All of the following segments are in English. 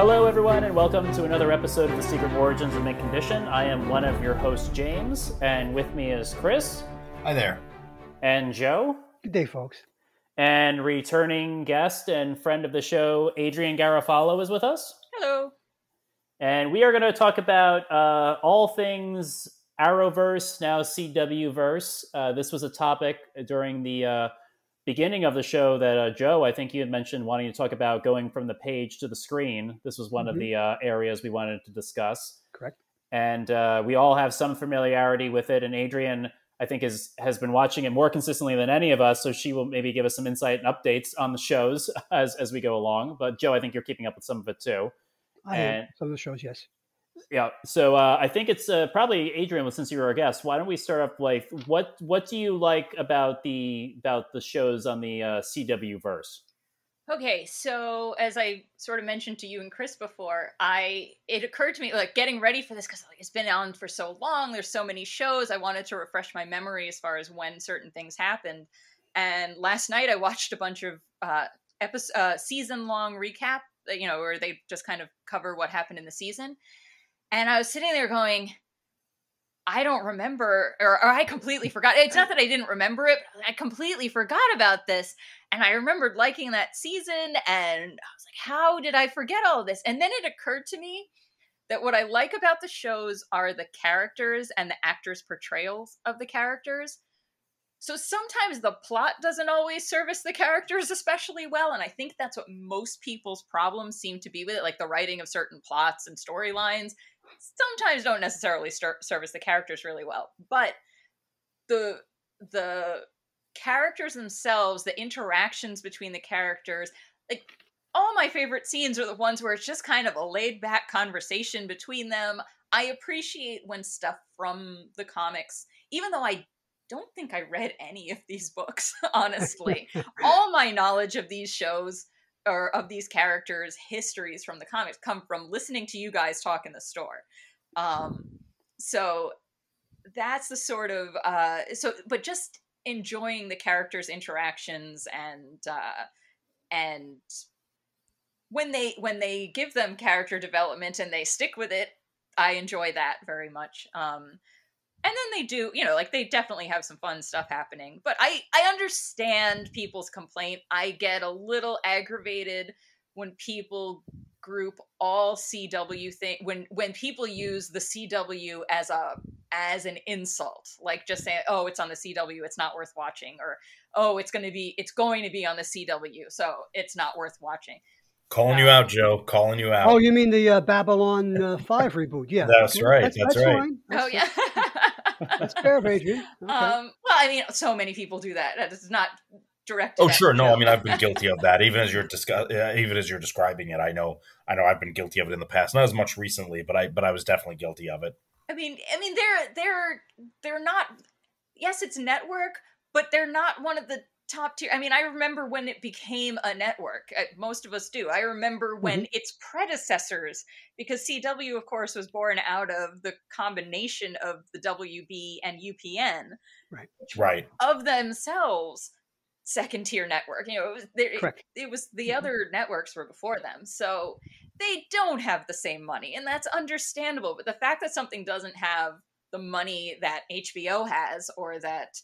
Hello, everyone, and welcome to another episode of The Secret Origins of Mint Condition. I am one of your hosts, James, and with me is Chris. Hi there. And Joe. Good day, folks. And returning guest and friend of the show, Adrienne Garofalo, is with us. Hello. And we are going to talk about all things Arrowverse, now CW-verse. This was a topic during the beginning of the show that Joe, I think you had mentioned wanting to talk about going from the page to the screen. This was one of the areas we wanted to discuss. Correct. And we all have some familiarity with it. And Adrienne, I think, has been watching it more consistently than any of us. So she will maybe give us some insight and updates on the shows as we go along. But Joe, I think you're keeping up with some of it too. I am. Some of the shows, yes. Yeah. So I think it's probably Adrienne, since you were our guest. Why don't we start off like what do you like about the shows on the CW verse? Okay, so as I sort of mentioned to you and Chris before, it occurred to me, like, getting ready for this, because it's been on for so long, there's so many shows, I wanted to refresh my memory as far as when certain things happened. And last night I watched a bunch of season-long recap, where they just kind of cover what happened in the season. And I was sitting there going, I don't remember, or I completely forgot. It's not that I didn't remember it, but I completely forgot about this. And I remembered liking that season, and I was like, how did I forget all of this? And then it occurred to me that what I like about the shows are the characters and the actors' portrayals of the characters. So sometimes the plot doesn't always service the characters especially well, and I think that's what most people's problems seem to be with it, like the writing of certain plots and storylines sometimes don't necessarily service the characters really well. But the characters themselves, the interactions between the characters, like, all my favorite scenes are the ones where it's just kind of a laid-back conversation between them. I appreciate when stuff from the comics, even though I don't think I read any of these books, honestly. All my knowledge of these shows or of these characters' histories from the comics come from listening to you guys talk in the store. So that's the sort of but just enjoying the characters' interactions and when they give them character development and they stick with it, I enjoy that very much. And then they do, they definitely have some fun stuff happening. But I understand people's complaint. I get a little aggravated when people group all CW when people use the CW as an insult, like just saying, oh, it's on the CW, it's not worth watching, or oh, it's going to be on the CW, so it's not worth watching. Calling you out, Joe. Calling you out. Oh, you mean the Babylon 5 reboot? Yeah, that's right. That's right. Fine. Yeah. That's fair, Adrienne. Okay. Well, I mean, so many people do that. It's not directed. Oh, sure. No, I mean, I've been guilty of that. Even as you're describing it, I know I've been guilty of it in the past. Not as much recently, but I was definitely guilty of it. I mean, they're not. Yes, it's network, but they're not one of the top tier. I mean, I remember when it became a network. Most of us do. I remember when its predecessors, because CW, of course, was born out of the combination of the WB and UPN, right, of themselves, second tier network. It was the other networks were before them, so they don't have the same money, and that's understandable. But the fact that something doesn't have the money that HBO has, or that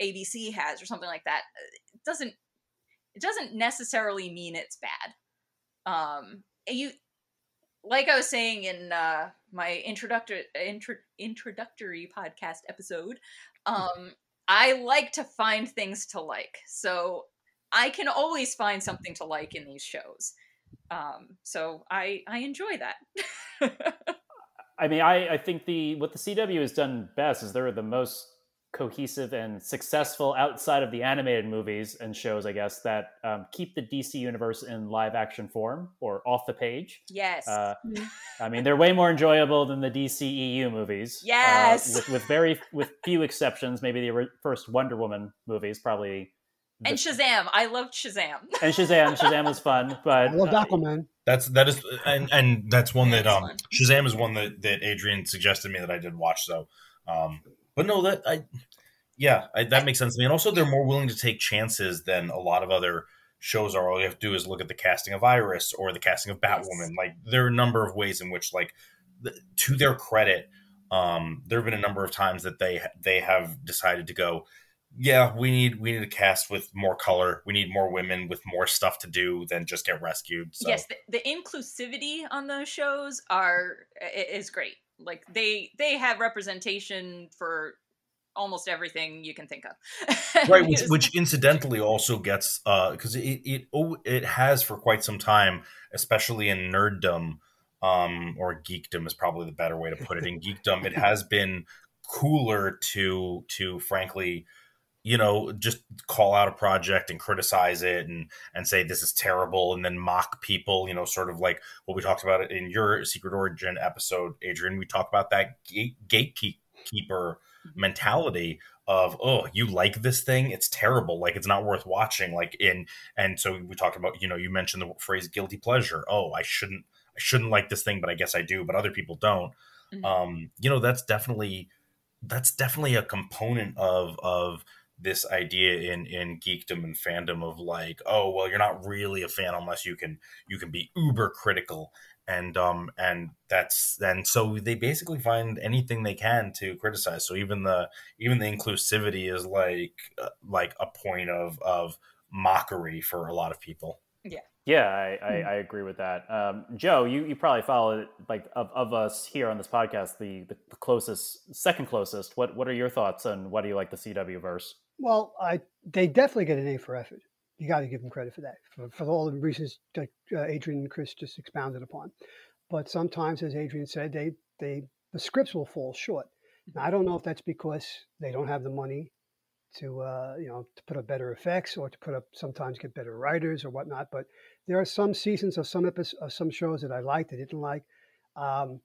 ABC has, or something like that, it doesn't necessarily mean it's bad. Like I was saying in my introductory podcast episode, I like to find things to like, so I can always find something to like in these shows. So I enjoy that. I mean, I think what the CW has done best is they're the most cohesive and successful outside of the animated movies and shows, I guess, that keep the DC universe in live action form or off the page. Yes. I mean, they're way more enjoyable than the DCEU movies. Yes. With few exceptions, maybe the first Wonder Woman movies probably. And Shazam. I loved Shazam. And Shazam was fun, but I love Aquaman. That is, and that's one that Shazam is one that Adrienne suggested me that I did watch. So, but no, that makes sense to me. And also, they're more willing to take chances than a lot of other shows are. All you have to do is look at the casting of Iris or the casting of Batwoman. Yes. Like, there are a number of ways in which, like, to their credit, there have been a number of times that they have decided to go, yeah, we need a cast with more color. We need more women with more stuff to do than just get rescued. So. Yes, the inclusivity on those shows is great. Like, they have representation for almost everything you can think of. Right, which incidentally also gets, because it has for quite some time, especially in nerddom, or geekdom is probably the better way to put it. In geekdom, it has been cooler to frankly, just call out a project and criticize it and say this is terrible, and then mock people, sort of like what we talked about in your Secret Origin episode, Adrienne. We talk about that gatekeeper mentality of, oh, you like this thing, it's terrible, like it's not worth watching, like and so we talked about, you mentioned the phrase guilty pleasure. Oh, I shouldn't like this thing, but I guess I do, but other people don't. Mm-hmm. That's definitely a component of this idea in geekdom and fandom of like, oh, well, you're not really a fan unless you can be uber critical, and so they basically find anything they can to criticize. So even the inclusivity is like a point of mockery for a lot of people. Yeah, I agree with that. Joe, you probably follow it, like of us here on this podcast, the second closest. What are your thoughts on what do you like the CW verse? Well, they definitely get an A for effort. You got to give them credit for that, for all the reasons that Adrienne and Chris just expounded upon. But sometimes, as Adrienne said, the scripts will fall short. Now, I don't know if that's because they don't have the money to to put up better effects, or to sometimes get better writers or whatnot. But there are some seasons of some shows that I liked, I didn't like. The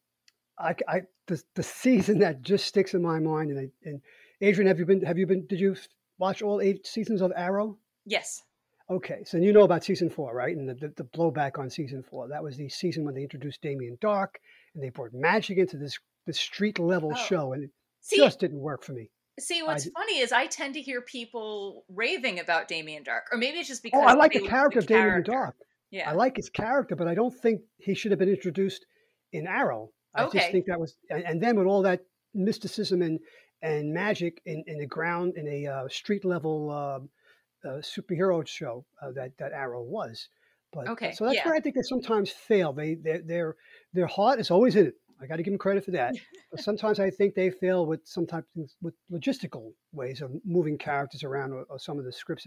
season that just sticks in my mind, and Adrienne, did you watch all 8 seasons of Arrow? Yes. Okay, so you know about season 4, right? And the blowback on season 4. That was the season when they introduced Damien Dark, and they brought magic into this street level show, and it just didn't work for me. See, what's funny is I tend to hear people raving about Damien Dark, or maybe it's just because I like the character of Damien Dark. Yeah, I like his character, but I don't think he should have been introduced in Arrow. I just think that was, and then with all that mysticism and magic in the ground, in a street level superhero show that Arrow was. But so that's where I think they sometimes fail. Their heart is always in it. I got to give them credit for that. But sometimes I think they fail with with logistical ways of moving characters around, or some of the scripts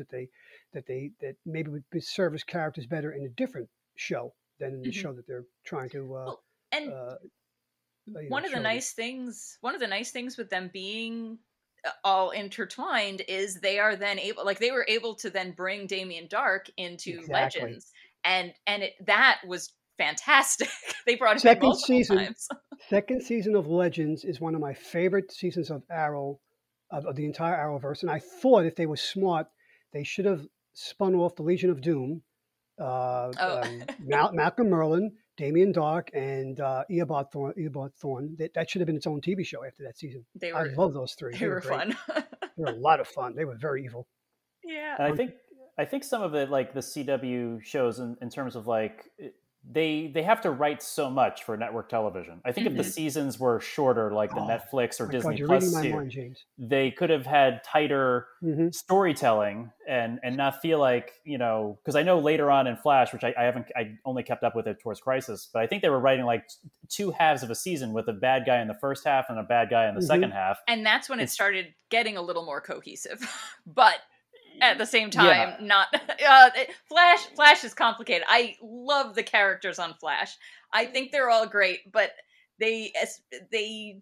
that maybe would serve as characters better in a different show than in the show that they're trying to. One of the nice things with them being all intertwined is they are then they were able to then bring Damien Dark into Legends, and that was fantastic. They brought him multiple times. Second season of Legends is one of my favorite seasons of Arrow, of the entire Arrowverse. And I thought if they were smart, they should have spun off the Legion of Doom, Malcolm Merlin, Damien Dark, and Eobard Thawne. That should have been its own TV show after that season. I love those 3. They were fun. They were a lot of fun. They were very evil. Yeah. And I think some of it, like the CW shows in terms of like, they have to write so much for network television. I think if the seasons were shorter, like the Netflix or Disney Plus series, they could have had tighter storytelling and not feel like, because I know later on in Flash, which I only kept up with it towards Crisis, but I think they were writing like 2 halves of a season with a bad guy in the first half and a bad guy in the second half. And that's when it started getting a little more cohesive. But at the same time, not Flash is complicated. I love the characters on Flash. I think they're all great, but they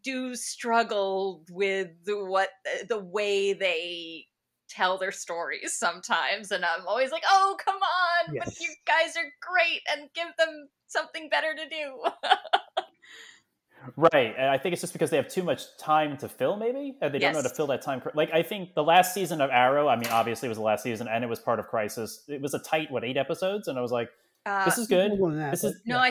do struggle with the way they tell their stories sometimes, and I'm always like, oh, come on, but you guys are great, and give them something better to do. Right, and I think it's just because they have too much time to fill, maybe, and they don't know how to fill that time. Like, I think the last season of Arrow, I mean, obviously it was the last season, and it was part of Crisis. It was a tight, 8 episodes, and I was like, this is good. I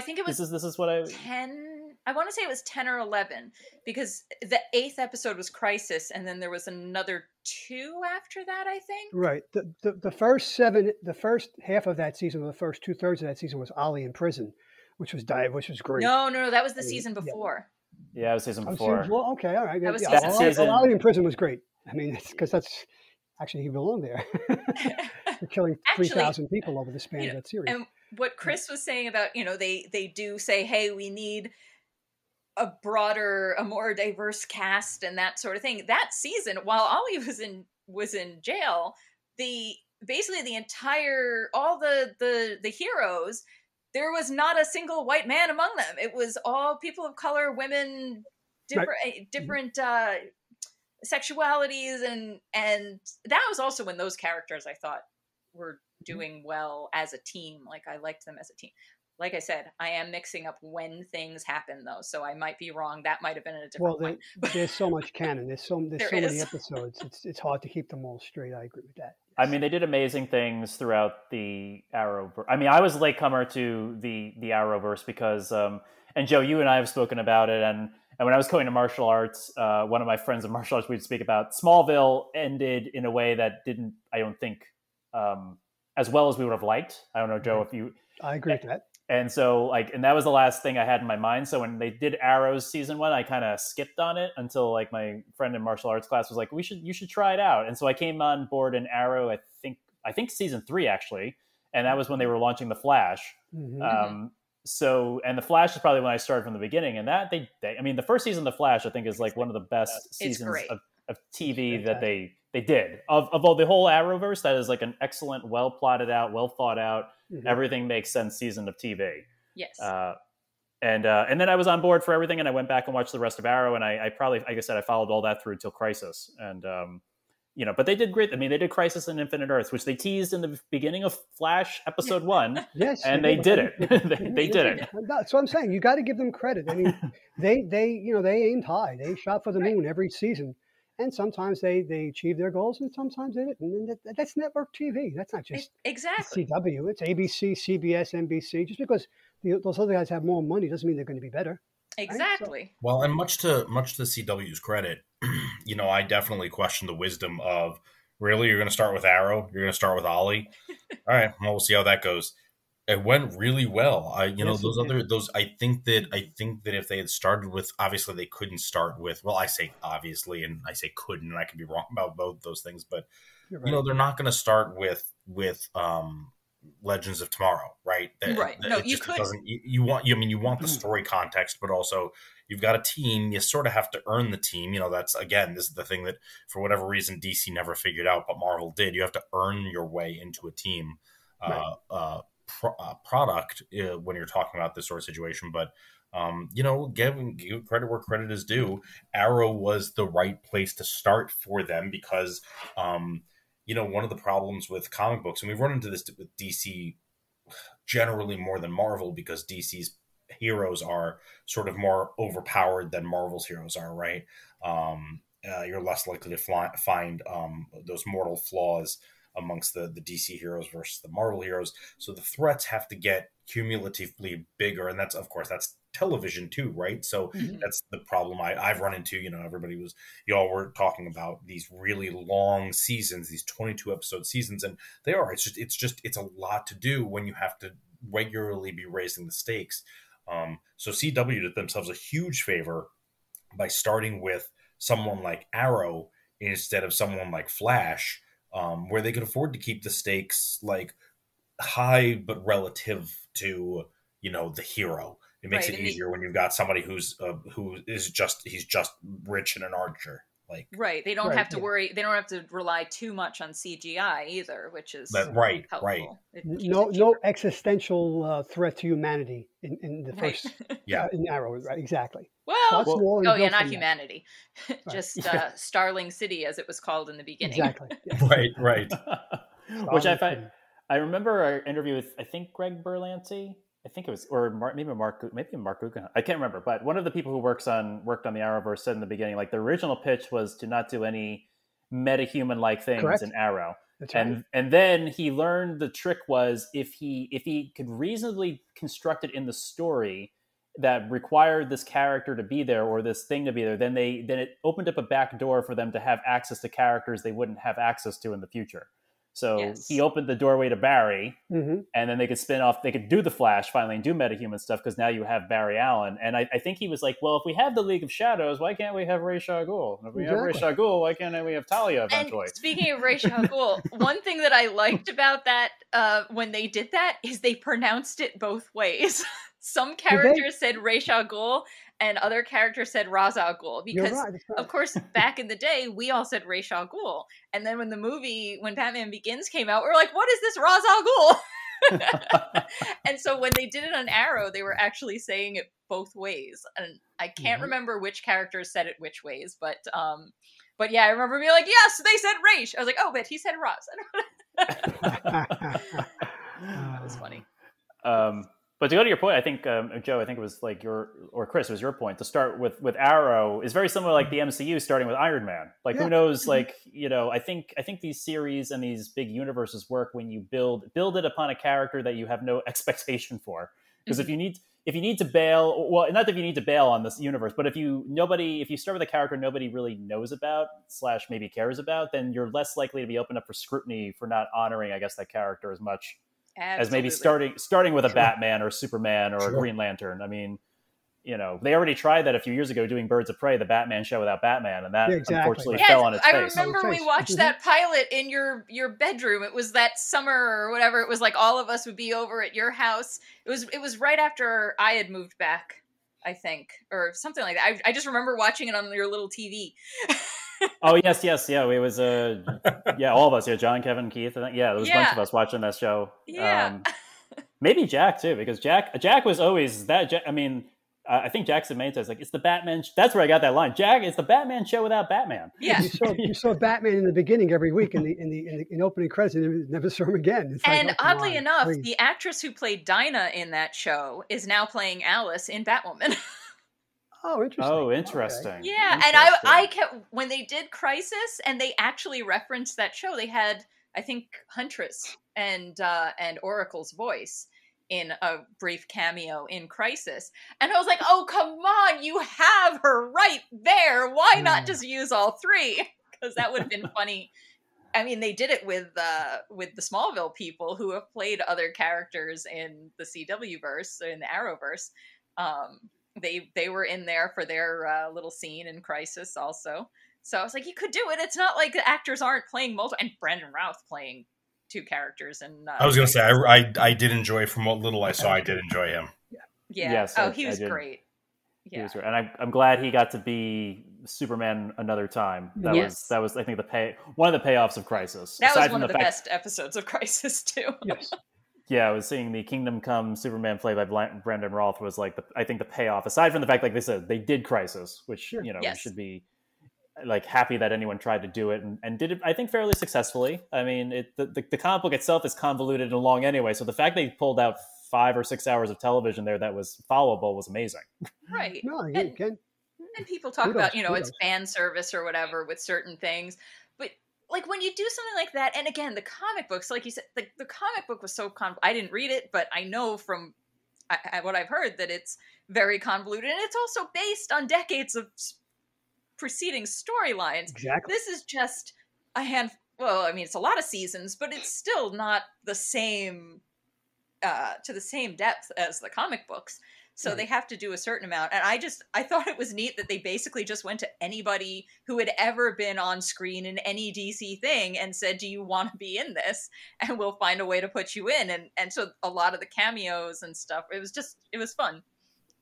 think it was this is what 10. I want to say it was 10 or 11, because the 8th episode was Crisis, and then there was another 2 after that, I think. Right. The first 7, the first half of that season, the first 2/3 of that season was Ollie in prison, which was great. No, that was the season before. Yeah, it was season before. Well, okay, all right. That was season. Ollie in prison was great. I mean, because that's actually he belonged there. For killing 3,000 people over the span of that series. And what Chris was saying about, they do say, hey, we need a more diverse cast and that sort of thing. That season, while Ollie was in jail, basically the entire, all the heroes, there was not a single white man among them. It was all people of color, women, different sexualities, and that was also when those characters, I thought, were doing well as a team. Like, I liked them as a team. Like I said, I am mixing up when things happen, though, so I might be wrong. That might have been at a different point. There's so much canon. There's so many episodes. It's hard to keep them all straight. I agree with that. Yes. I mean, they did amazing things throughout the Arrowverse. I mean, I was a latecomer to the Arrowverse because, and Joe, you and I have spoken about it, and when I was going to martial arts, one of my friends in martial arts, we'd speak about Smallville ended in a way that didn't, I don't think, as well as we would have liked. I don't know, Joe, if you... I agree with that. And so, and that was the last thing I had in my mind. So when they did Arrow's season 1, I kind of skipped on it until my friend in martial arts class was like, you should try it out. And so I came on board in Arrow, I think season 3 actually. And that was when they were launching The Flash. Mm-hmm. And The Flash is probably when I started from the beginning. And that I mean, the first season of The Flash, I think, is one of the best seasons of TV that they did. Of all the whole Arrowverse, that is an excellent, well plotted out, well thought out, everything makes sense season of TV. Yes. And then I was on board for everything, and I went back and watched the rest of Arrow, and I probably, like I said, I followed all that through till Crisis. And but they did great. I mean, they did Crisis and Infinite Earths, which they teased in the beginning of Flash episode 1. Yes, and they did it. they did it. That's what I'm saying. You got to give them credit. I mean, they aimed high. They shot for the moon every season. And sometimes they achieve their goals, and sometimes they didn't. And that's network TV. That's not just exactly CW. It's ABC, CBS, NBC. Just because those other guys have more money doesn't mean they're going to be better. Exactly. Right? Well, and much to CW's credit, I definitely question the wisdom of, really, you're going to start with Arrow? You're going to start with Ollie? All right, well, we'll see how that goes. It went really well. I think that if they had started with, obviously they couldn't start with, well, I say obviously, and I say couldn't, and I could be wrong about both those things, but right. They're not going to start with Legends of Tomorrow, right? Right. No, you could. You want the story context, but also you've got a team. You sort of have to earn the team. That's, again, this is the thing that for whatever reason DC never figured out, but Marvel did. You have to earn your way into a team. Right. Product when you're talking about this sort of situation, but give credit where credit is due. Arrow was the right place to start for them because one of the problems with comic books, and we've run into this with DC generally more than Marvel, because DC's heroes are sort of more overpowered than Marvel's heroes are, right? You're less likely to find those mortal flaws amongst the DC heroes versus the Marvel heroes. So the threats have to get cumulatively bigger. And that's television too, right? So that's the problem I've run into. Y'all were talking about these really long seasons, these 22 episode seasons, and they are, it's a lot to do when you have to regularly be raising the stakes. So CW did themselves a huge favor by starting with someone like Arrow instead of someone like Flash, where they could afford to keep the stakes high but relative to the hero. It makes it easier when you've got somebody he's just rich and an archer. Right. They don't have to worry. They don't have to rely too much on CGI either, which is helpful. Right. No existential threat to humanity in the first in Arrow. Right. Exactly. Well, not humanity. Just Starling City, as it was called in the beginning. Exactly. Yes. Right. Which I remember our interview with, I think, Greg Berlanti. I think it was, or maybe Mark Guggenheim. I can't remember, but one of the people who worked on the Arrowverse said in the beginning, the original pitch was to not do any metahuman-like things in Arrow. That's right. And then he learned the trick was if he could reasonably construct it in the story that required this character to be there or this thing to be there, then it opened up a back door for them to have access to characters they wouldn't have access to in the future. So he opened the doorway to Barry, and then they could spin off. They could do the Flash finally and do metahuman stuff because now you have Barry Allen. And I think he was like, well, if we have the League of Shadows, why can't we have Ra's al Ghul? And if we have Ra's al Ghul, why can't we have Talia eventually? And speaking of Ra's al Ghul, one thing that I liked about that when they did that is they pronounced it both ways. Some characters said Ra's al Ghul, and other characters said Ra's al Ghul, because of course back in the day we all said Ra's al Ghul, and then when Batman Begins came out, we were like, what is this Ra's al Ghul? And so when they did it on Arrow, they were actually saying it both ways, and I can't remember which characters said it which ways, but yeah, I remember being like, yes, they said Ra's. I was like, oh, but he said Ra's. That was funny. But to go to your point, I think, Joe, I think it was like or Chris, it was your point, to start with Arrow is very similar, like the MCU starting with Iron Man. Like, who knows, like, I think these series and these big universes work when you build it upon a character that you have no expectation for. Because if you need to bail, well, not that you need to bail on this universe, but if you start with a character nobody really knows about / maybe cares about, then you're less likely to be opened up for scrutiny for not honoring, I guess, that character as much. Absolutely. As maybe starting with a Batman or Superman or a Green Lantern. I mean, they already tried that a few years ago doing Birds of Prey, the Batman show without Batman, and that unfortunately fell on its face. I remember we watched that pilot in your bedroom. It was that summer or whatever. It was like all of us would be over at your house. It was right after I had moved back, I think, or something like that. I just remember watching it on your little TV. Oh yes, yeah. It was all of us. Yeah, John, Kevin, Keith. I think, there was a bunch of us watching that show. Yeah, maybe Jack too, because Jack was always that. I mean, I think Jackson made it like, it's the Batman. That's where I got that line. Jack, it's the Batman show without Batman. Yeah, you saw Batman in the beginning every week in opening credits, and never saw him again. It's and oddly enough, the actress who played Dinah in that show is now playing Alice in Batwoman. Oh, interesting. Okay. Yeah, and I kept, when they did Crisis, and they actually referenced that show, they had, I think, Huntress and Oracle's voice in a brief cameo in Crisis. And I was like, oh, come on, you have her right there. Why not just use all three? Because that would have been funny. I mean, they did it with the Smallville people who have played other characters in the CW verse, in the Arrowverse. They were in there for their little scene in Crisis also. So I was like, you could do it. It's not like the actors aren't playing multiple. And Brandon Routh playing two characters. And I was going to say, I did enjoy, from what little I saw, I did enjoy him. Yeah. Yes, he was great. Yeah. He was great. And I'm glad he got to be Superman another time. That was I think one of the payoffs of Crisis. That was one of the best episodes of Crisis too. Yes. Yeah, I was seeing the Kingdom Come Superman played by Brandon Routh was like I think the payoff. Aside from the fact, like they said, they did Crisis, which we should be like happy that anyone tried to do it and did it, I think, fairly successfully. I mean, the comic book itself is convoluted and long anyway, so the fact they pulled out 5 or 6 hours of television there that was followable was amazing. Right. No, and people talk about, it's fan service or whatever with certain things, but like when you do something like that, and again, the comic books, like you said, the comic book was so I didn't read it, but I know from what I've heard that it's very convoluted, and it's also based on decades of preceding storylines. Exactly. This is just a handful. Well, I mean, it's a lot of seasons, but it's still not the same to the same depth as the comic books. So they have to do a certain amount. And I thought it was neat that they basically just went to anybody who had ever been on screen in any DC thing and said, do you want to be in this? And we'll find a way to put you in. And so a lot of the cameos and stuff, it was fun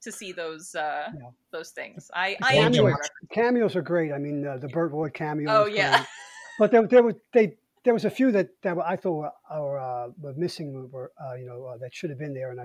to see those things. I enjoy cameos are great. I mean, the Burt Ward cameo. Oh, yeah. But there was a few that I thought were missing, that should have been there. And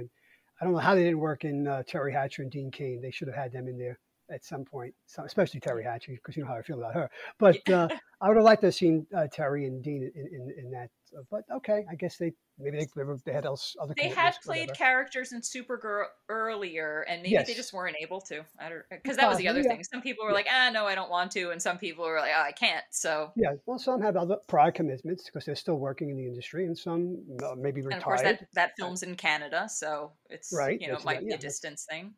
I don't know how they didn't work in Terry Hatcher and Dean Cain. They should have had them in there at some point, especially Terry Hatcher, because you know how I feel about her. But I would have liked to have seen Terry and Dean in that. But okay, I guess they had other. They had played characters in Supergirl earlier, and maybe they just weren't able to. Because that was the other thing. Some people were like, no, I don't want to, and some people were like, I can't. So well, some have other prior commitments because they're still working in the industry, and some maybe retired. And of course, that film's in Canada, so it's right. It might be a distance thing.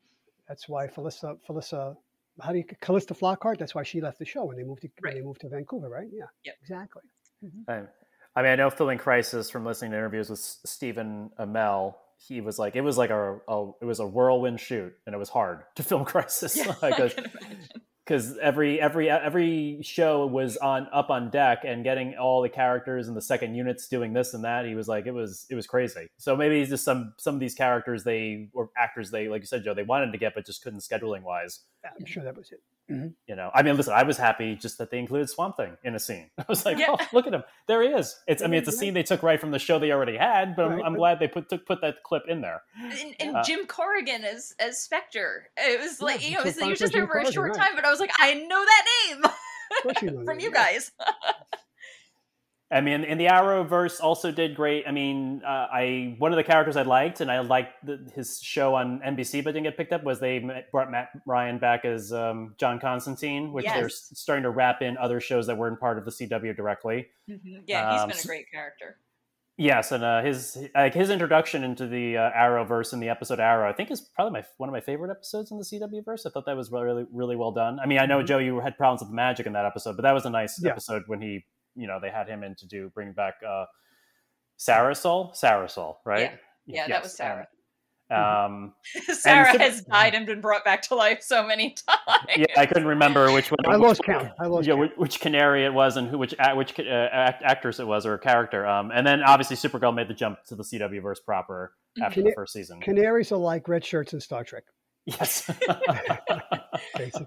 That's why Callista Flockhart. That's why she left the show when they moved to Vancouver, right? Yeah, yep. Exactly. Mm-hmm. I mean, I know filming Crisis from listening to interviews with Stephen Amell. He was like, it was a whirlwind shoot, and it was hard to film Crisis. Yeah, I can imagine. Because every show was up on deck, and getting all the characters and the second units doing this and that, he was like, it was crazy. So maybe it's just some of these characters actors like you said, Joe, they wanted to get but just couldn't scheduling wise. I'm sure that was it. Mm-hmm. You know, I mean, listen, I was happy just that they included Swamp Thing in a scene. I was like, oh, look at him, there he is. It's a scene they took right from the show they already had, but I'm glad they put that clip in there. And Jim Corrigan as Spectre. It was like, he was just there for a short time, but I was like, I know that name from you guys. I mean, and the Arrowverse also did great. I mean, one of the characters I liked, and I liked his show on NBC, but didn't get picked up, was they brought Matt Ryan back as John Constantine, which they're starting to wrap in other shows that weren't part of the CW directly. Mm-hmm. Yeah, he's been a great character. Yes, and his introduction into the Arrowverse in the episode Arrow, I think, is probably one of my favorite episodes in the CW verse. I thought that was really, really well done. I mean, I know, Joe, you had problems with the magic in that episode, but that was a nice episode when he, they had him in to bring back Sarasol, right? Yeah, that was Sarah. Sarah has died and been brought back to life so many times. Yeah, I couldn't remember which one. I lost count. Which canary it was and which actress it was or character. And then obviously Supergirl made the jump to the CW verse proper after the first season. Canaries are like red shirts in Star Trek. Yes.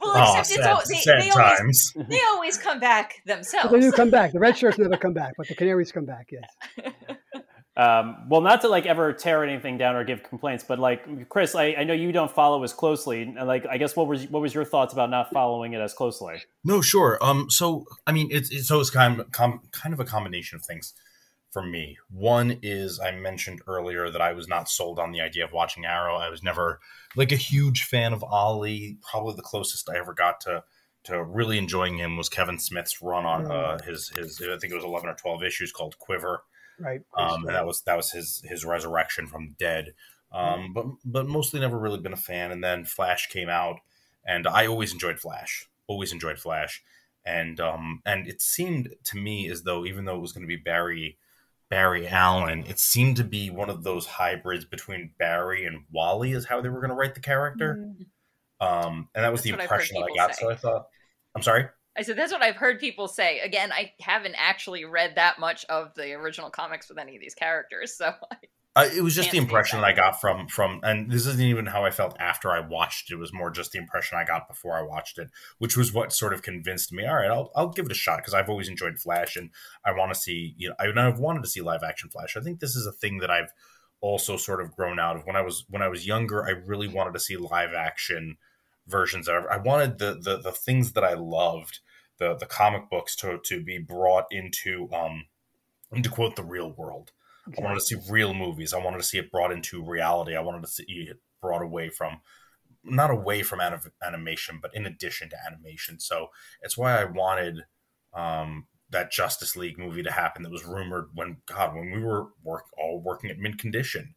Well, except they always come back themselves. But they do come back. The red shirts never come back, but the canaries come back. Yes. Well, not to ever tear anything down or give complaints, but Chris, I know you don't follow as closely. I guess what was your thoughts about not following it as closely? No, sure. So I mean, it's kind of a combination of things for me. One is I mentioned earlier that I was not sold on the idea of watching Arrow. I was never a huge fan of Ollie. Probably the closest I ever got to really enjoying him was Kevin Smith's run on his I think it was 11 or 12 issues called Quiver. Right. And that was his resurrection from the dead. But mostly never really been a fan. And then Flash came out, and I always enjoyed Flash. And it seemed to me as though, even though it was going to be Barry Allen, it seemed to be one of those hybrids between Barry and Wally is how they were going to write the character. And that was the impression that I got. So I thought, I'm sorry? I said, that's what I've heard people say. Again, I haven't actually read that much of the original comics with any of these characters, so it was just the impression that I got from, and this isn't even how I felt after I watched it. It was more just the impression I got before I watched it, which was what sort of convinced me, all right, I'll give it a shot, because I've always enjoyed Flash, and I want to see, I've wanted to see live action Flash. I think this is a thing that I've also sort of grown out of. When I was younger, I really wanted to see live action versions of it. I wanted the things that I loved, the comic books to be brought into quote the real world. Exactly. I wanted to see real movies. I wanted to see it brought into reality. I wanted to see it brought not away from animation, but in addition to animation. So it's why I wanted that Justice League movie to happen. That was rumored when we were all working at Mint Condition.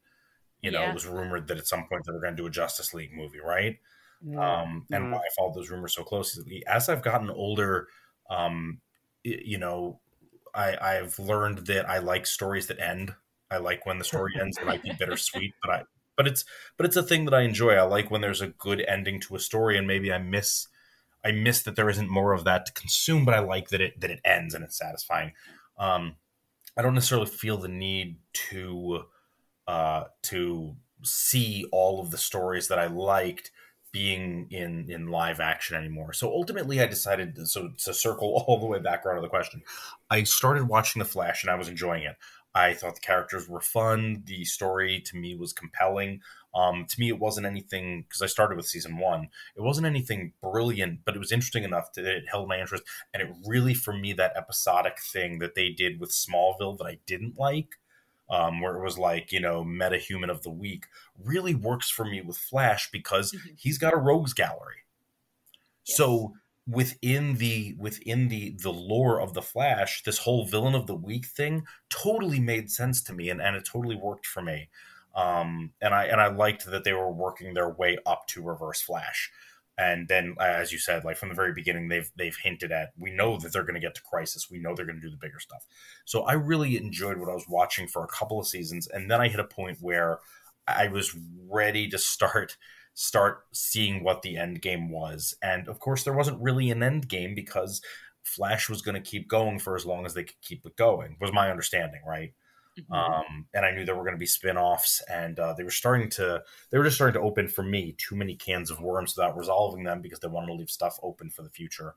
It was rumored that at some point they were going to do a Justice League movie, right? And why I followed those rumors so closely. As I've gotten older, I've learned that I like stories that end. I like when the story ends. It might be bittersweet, but it's a thing that I enjoy. I like when there's a good ending to a story, and maybe I miss that there isn't more of that to consume, but I like that it ends and it's satisfying. I don't necessarily feel the need to see all of the stories that I liked being in live action anymore. So ultimately I decided to circle all the way back around to the question. I started watching The Flash and I was enjoying it. I thought the characters were fun. The story to me was compelling. To me, it wasn't anything, because I started with season 1. It wasn't anything brilliant, but it was interesting enough that it held my interest. And it really, for me, that episodic thing that they did with Smallville that I didn't like, where it was meta-human of the week, really works for me with Flash, because he's got a rogues gallery. Yes. So within the lore of the Flash, this whole villain of the week thing totally made sense to me, and it totally worked for me. And I liked that they were working their way up to Reverse Flash. And then, as you said, like from the very beginning, they've hinted at, we know that they're going to get to Crisis. We know they're going to do the bigger stuff. So I really enjoyed what I was watching for a couple of seasons. And then I hit a point where I was ready to start seeing what the end game was. And of course, there wasn't really an end game because Flash was going to keep going for as long as they could keep it going, was my understanding, right? And I knew there were going to be spin-offs, and they were just starting to open, for me, too many cans of worms without resolving them, because they wanted to leave stuff open for the future.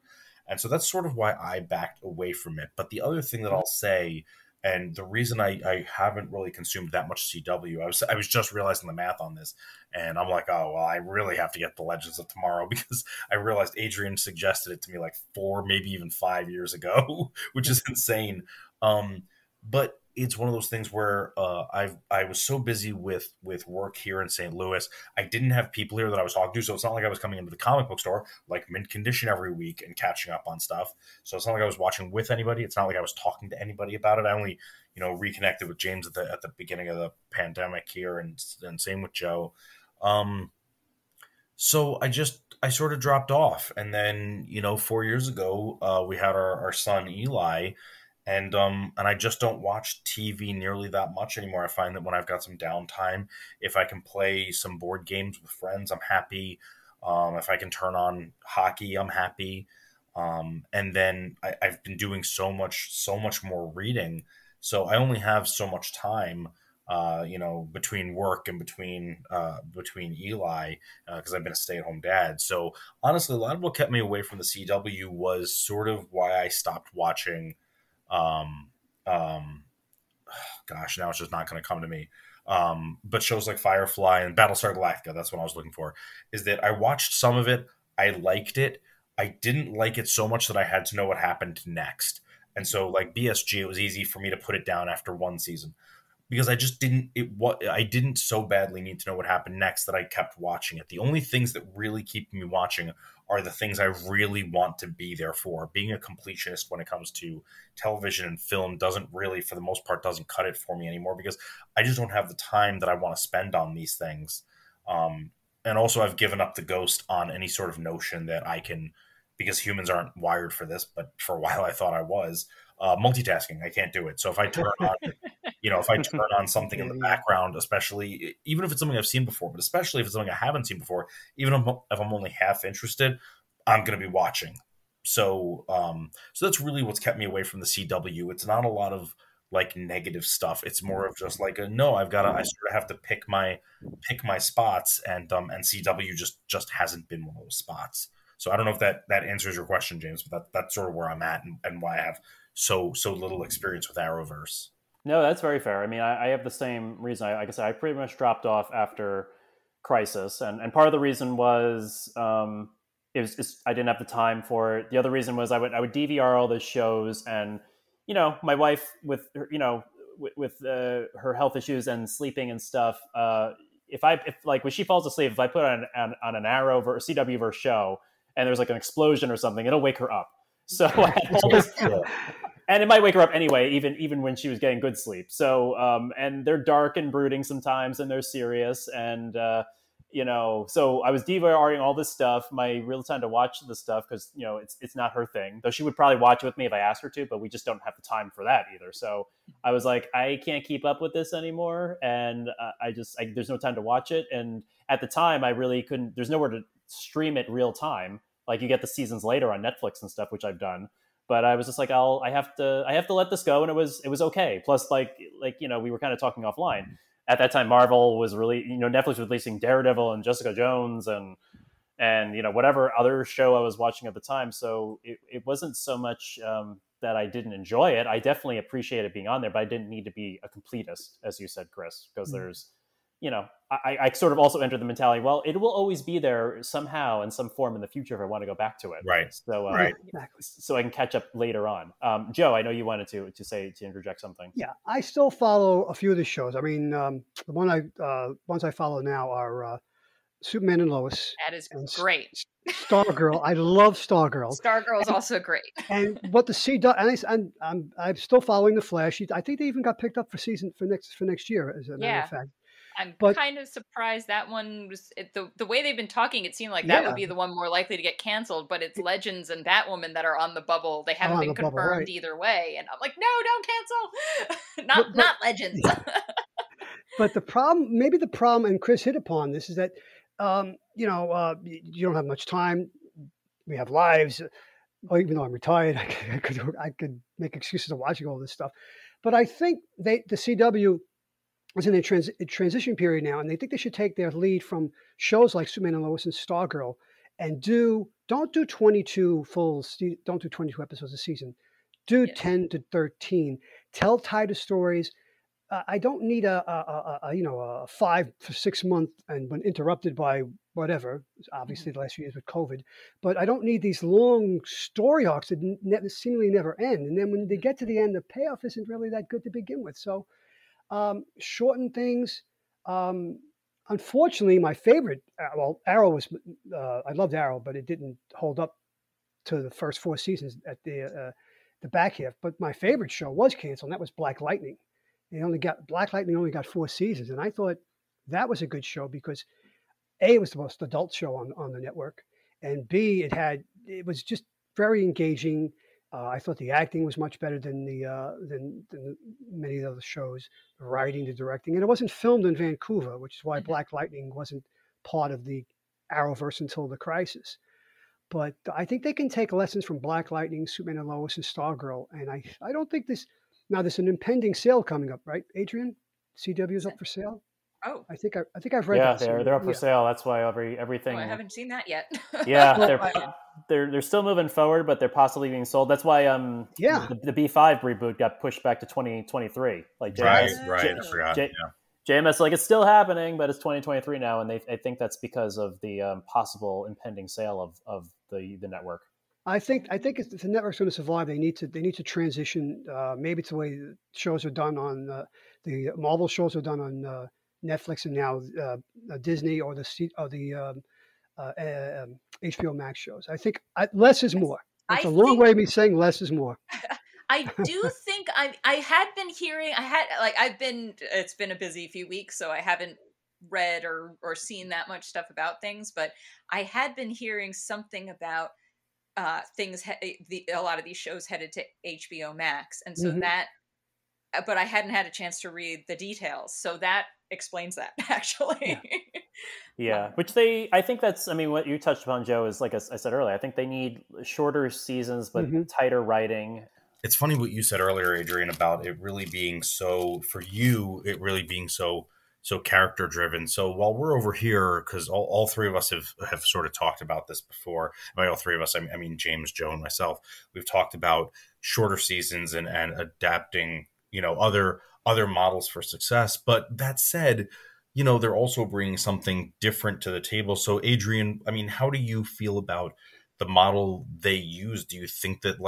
And so that's sort of why I backed away from it. But the other thing that I'll say, and the reason I haven't really consumed that much CW, I was just realizing the math on this, and I'm like, oh, well, I really have to get the Legends of Tomorrow, because I realized Adrienne suggested it to me like 4, maybe even 5 years ago, which is insane. But it's one of those things where I was so busy with work here in St. Louis, I didn't have people here that I was talking to. So it's not like I was coming into the comic book store like mint condition every week and catching up on stuff. So it's not like I was watching with anybody. It's not like I was talking to anybody about it. I only, reconnected with James at the beginning of the pandemic here, and same with Joe. So I sort of dropped off. And then, 4 years ago, we had our son Eli. And I just don't watch TV nearly that much anymore. I find that when I've got some downtime, if I can play some board games with friends, I'm happy. If I can turn on hockey, I'm happy. And then I've been doing so much more reading. So I only have so much time, between work and between Eli, because I've been a stay-at-home dad. So honestly, a lot of what kept me away from the CW was sort of why I stopped watching. Gosh, now it's just not going to come to me. But shows like Firefly and Battlestar Galactica, that's what I was looking for, is that I watched some of it. I liked it. I didn't like it so much that I had to know what happened next. And so like BSG, it was easy for me to put it down after one season, because I just I didn't so badly need to know what happened next that I kept watching it. The only things that really keep me watching are the things I really want to be there for. Being a completionist when it comes to television and film doesn't really, for the most part, doesn't cut it for me anymore, because I just don't have the time that I want to spend on these things. And also I've given up the ghost on any sort of notion that I can, because humans aren't wired for this, but for a while I thought I was, multitasking. I can't do it. So if I turn on, something in the background, especially, even if it's something I've seen before, but especially if it's something I haven't seen before, even if I'm only half interested, I'm going to be watching. So, so that's really what's kept me away from the CW. It's not a lot of like negative stuff. It's more of just like I sort of have to pick my spots, and CW just hasn't been one of those spots. So I don't know if that answers your question, James, but that's sort of where I'm at, and why I have so little experience with Arrowverse. No, that's very fair. I mean, I have the same reason. Like I said, I pretty much dropped off after Crisis, and part of the reason was I didn't have the time for it. The other reason was I would DVR all the shows, and my wife with her, with her health issues and sleeping and stuff. If when she falls asleep, if I put on an Arrowverse CWverse show and there's like an explosion or something, it'll wake her up. So I had all this, and it might wake her up anyway, even when she was getting good sleep. So and they're dark and brooding sometimes, and they're serious, and so I was DVRing all this stuff. My real time to watch the stuff, because it's not her thing. Though she would probably watch it with me if I asked her to, but we just don't have the time for that either. So I was like, I can't keep up with this anymore, and there's no time to watch it. And at the time, I really couldn't. There's nowhere to stream it real time. Like you get the seasons later on Netflix and stuff, which I've done. But I was just like, I have to let this go, and it was okay. Plus, like we were kind of talking offline. At that time, Marvel was really, Netflix was releasing Daredevil and Jessica Jones and whatever other show I was watching at the time. So it wasn't so much that I didn't enjoy it. I definitely appreciated being on there, but I didn't need to be a completist, as you said, Chris, because there's, I sort of also entered the mentality, well, it will always be there somehow in some form in the future if I want to go back to it. Right. So, right. So I can catch up later on. Joe, I know you wanted to interject something. Yeah, I still follow a few of the shows. I mean, the ones I follow now are Superman and Lois. That is great. Stargirl. I love Stargirl. Stargirl is also great. And what the CW, and I'm still following the Flash. I think they even got picked up for next year, as a matter of fact. I'm But kind of surprised that one was the way they've been talking. It seemed like that would yeah, be the one more likely to get canceled, but it's Legends and Batwoman that are on the bubble. They haven't on been the bubble, confirmed right? either way, and I'm like, no, don't cancel. not But not Legends. but the problem, maybe the problem, and Chris hit upon this, is that you don't have much time. We have lives. Or even though I'm retired, I could make excuses of watching all this stuff. But I think the CW is in a transition period now, and they think they should take their lead from shows like Superman and Lois and Stargirl, and don't do 22 don't do 22 episodes a season, do Yes. 10 to 13. Tell tighter stories. I don't need a 5 to 6 month, and when interrupted by whatever, obviously the last few years with COVID, but I don't need these long story arcs that seemingly never end. And then when they get to the end, the payoff isn't really that good to begin with. So shorten things. Unfortunately, my favorite, Arrow was, I loved Arrow, but it didn't hold up to the first 4 seasons at the back half. But my favorite show was canceled, and that was Black Lightning. Black Lightning only got 4 seasons, and I thought that was a good show because A, it was the most adult show on the network, and B, it was just very engaging. I thought the acting was much better than than many of the other shows, the writing, the directing, and it wasn't filmed in Vancouver, which is why Black Lightning wasn't part of the Arrowverse until the Crisis. But I think they can take lessons from Black Lightning, Superman and Lois, and Stargirl, and I don't think this. Now there's an impending sale coming up, right, Adrienne? CW is up for sale. Oh, I think I've read Yeah, that. they're up for sale. That's why everything. I haven't seen that yet. Yeah, Well, they're still moving forward, but they're possibly being sold. That's why yeah. the B5 reboot got pushed back to 2023. Like Right. JMS, I forgot. JMS, like it's still happening, but it's 2023 now, and I think that's because of the possible impending sale of the network. I think if the network's going to survive, they need to transition. Maybe it's the way the shows are done on the Marvel shows are done on Netflix and now Disney or the HBO Max shows. I think less is more. It's a long way of me saying less is more. I do think I had been hearing it's been a busy few weeks, so I haven't read or seen that much stuff about things, but I had been hearing something about a lot of these shows headed to HBO Max, and so that, but I hadn't had a chance to read the details, so that explains that actually. Yeah, I think that's, I mean, what you touched upon, Joe, is like I said earlier, I think they need shorter seasons, but tighter writing. It's funny what you said earlier, Adrienne, about it really being so, for you, it really being so character driven. So while we're over here, because all three of us have sort of talked about this before. By all three of us, I mean James, Joe, and myself. We've talked about shorter seasons and adapting, other models for success. But that said, they're also bringing something different to the table. So Adrienne, I mean, how do you feel about the model they use? Do you think that,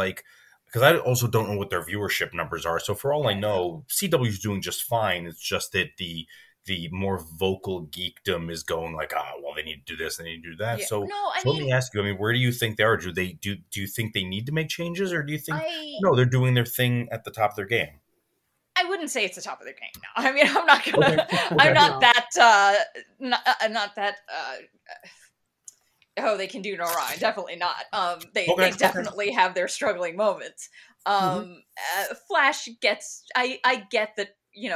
because I also don't know what their viewership numbers are. So for all I know, CW is doing just fine. It's just that the more vocal geekdom is going they need to do this, they need to do that. Yeah. So let me ask you, I mean, where do you think they are? Do you think they need to make changes, or do you think no, they're doing their thing at the top of their game? I wouldn't say it's the top of their game. No, I mean, I'm not gonna. I'm not that. Not that. They can do no wrong. Definitely not. They definitely have their struggling moments. Flash gets. I get that.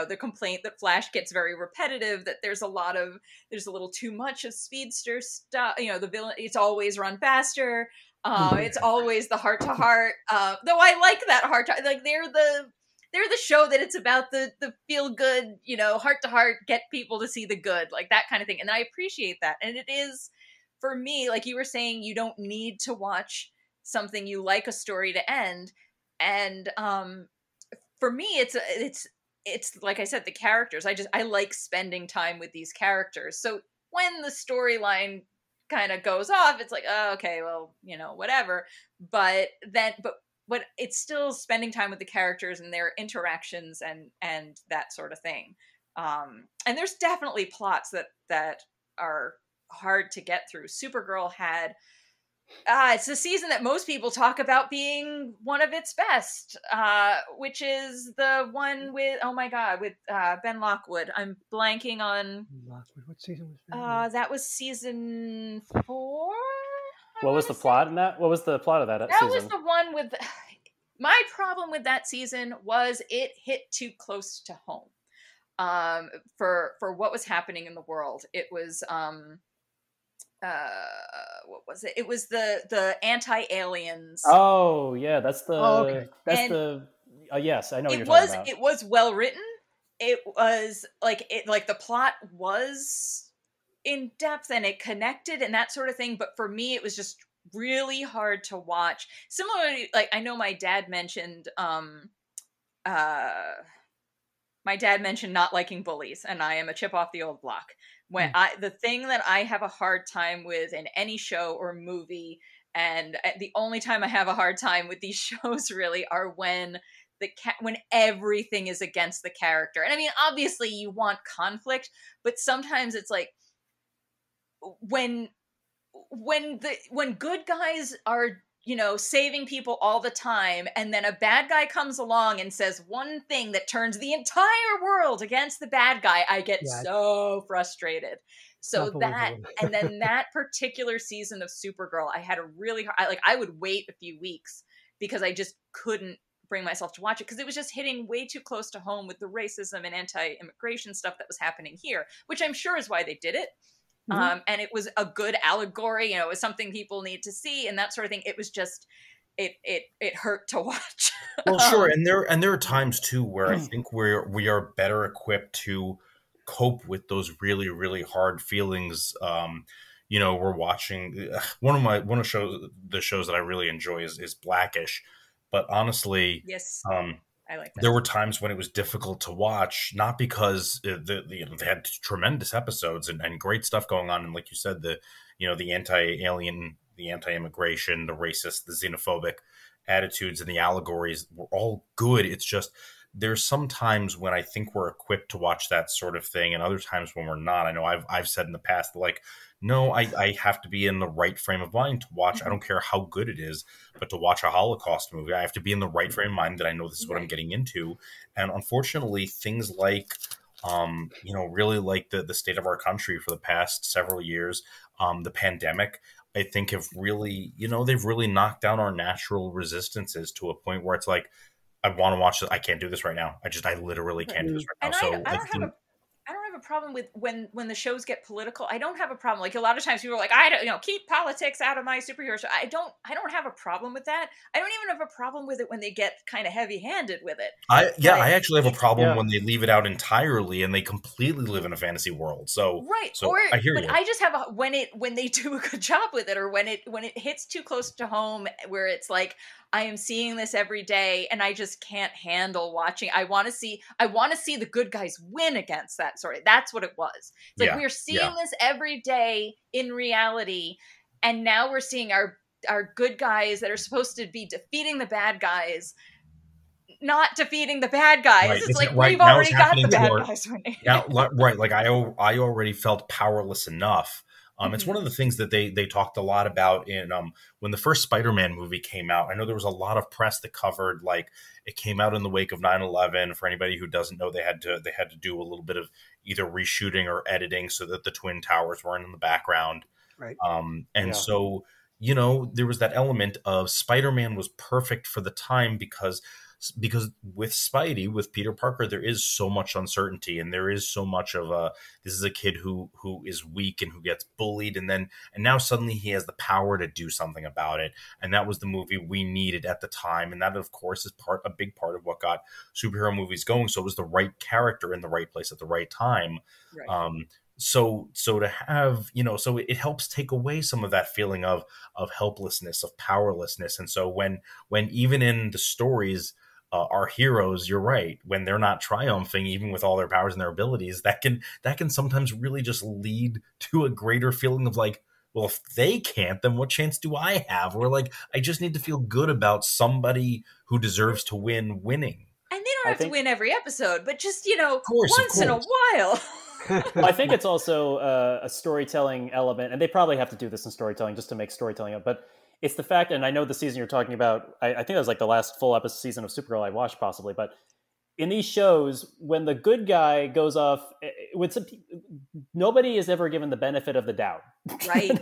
The complaint that Flash gets very repetitive, that there's a little too much of speedster stuff. The villain, it's always run faster. It's always the heart to heart. Though I like that heart to, they're the show that it's about the feel good, heart to heart, get people to see the good, like that kind of thing. And I appreciate that. And it is, for me, like you were saying, you don't need to watch something, you like a story to end. And for me, it's like I said, the characters. I like spending time with these characters. So when the storyline kind of goes off, it's like, oh, okay, well, whatever. But it's still spending time with the characters and their interactions and that sort of thing. And there's definitely plots that are hard to get through. Supergirl had It's the season that most people talk about being one of its best, which is the one with, oh my god, with Ben Lockwood. I'm blanking on... Lockwood. What season was that? That was season 4? What was the plot in that? What was the plot of that season? That was the one with... My problem with that season was it hit too close to home. For what was happening in the world. It was... what was it? It was the anti-aliens. Oh yeah, that's the okay. That's and the yes, I know what you're talking about. It was well written. It was like the plot was in depth and it connected and that sort of thing, but for me it was just really hard to watch. Similarly, like I know my dad mentioned not liking bullies, and I am a chip off the old block. When the thing that I have a hard time with in any show or movie, and the only time I have a hard time with these shows really are when when everything is against the character. And I mean, obviously you want conflict, but sometimes it's like when good guys are, you know, saving people all the time, and then a bad guy comes along and says one thing that turns the entire world against the bad guy, I get so frustrated. So that, and then that particular season of Supergirl, I had a really hard, I would wait a few weeks because I just couldn't bring myself to watch it because it was just hitting way too close to home with the racism and anti-immigration stuff that was happening here, which I'm sure is why they did it. And it was a good allegory, you know, it was something people need to see and that sort of thing. It was just, it hurt to watch. Well, sure. And there are times too, where I think we are better equipped to cope with those really, really hard feelings. You know, we're watching one of the shows that I really enjoy is Blackish, but honestly, yes. I like that. There were times when it was difficult to watch, not because they had tremendous episodes and great stuff going on, and like you said, the anti-alien, the anti-immigration, the racist, the xenophobic attitudes, and the allegories were all good. It's just there's some times when I think we're equipped to watch that sort of thing, and other times when we're not. I know I've said in the past, like, no, I have to be in the right frame of mind to watch. I don't care how good it is, but to watch a Holocaust movie, I have to be in the right frame of mind that I know this is what I'm getting into. And unfortunately, things like, really like the state of our country for the past several years, the pandemic, I think have really, they've really knocked down our natural resistances to a point where it's like, I want to watch this. I can't do this right now. I literally can't do this right now. And I don't have a problem with when the shows get political. I don't have a problem. Like a lot of times people are like, I don't, keep politics out of my superhero show. I don't have a problem with that. I don't even have a problem with it when they get kind of heavy-handed with it. I actually have a problem when they leave it out entirely and they completely live in a fantasy world. So I hear you. I just have when they do a good job with it, or when it hits too close to home, where it's like, I am seeing this every day and I just can't handle watching. I want to see the good guys win against that sort of. That's what it was. It's like we're seeing this every day in reality, and now we're seeing our good guys that are supposed to be defeating the bad guys not defeating the bad guys. Right. It's like we've already got the bad guys winning. Now, right, like I already felt powerless enough. It's one of the things that they talked a lot about in when the first Spider-Man movie came out. I know there was a lot of press that covered, like, it came out in the wake of 9/11. For anybody who doesn't know, they had to do a little bit of either reshooting or editing so that the Twin Towers weren't in the background. Right. So, there was that element of Spider-Man was perfect for the time because with Spidey, with Peter Parker, there is so much uncertainty, and there is so much of this is a kid who is weak and who gets bullied, and now suddenly he has the power to do something about it. And that was the movie we needed at the time, and that, of course, is a big part of what got superhero movies going. So it was the right character in the right place at the right time. Right. So to have, so it helps take away some of that feeling of helplessness, of powerlessness. And so when even in the stories, our heroes, you're right, when they're not triumphing, even with all their powers and their abilities, that can sometimes really just lead to a greater feeling of like, well, if they can't, then what chance do I have? Or like, I just need to feel good about somebody who deserves to win winning. And they don't have to win every episode, but just, of course. In a while. Well, I think it's also a storytelling element, and they probably have to do this in storytelling just to make storytelling up. But it's the fact, and I know the season you're talking about, I think that was like the last full episode season of Supergirl I watched possibly, but in these shows, when the good guy goes off, with some, nobody is ever given the benefit of the doubt. Right.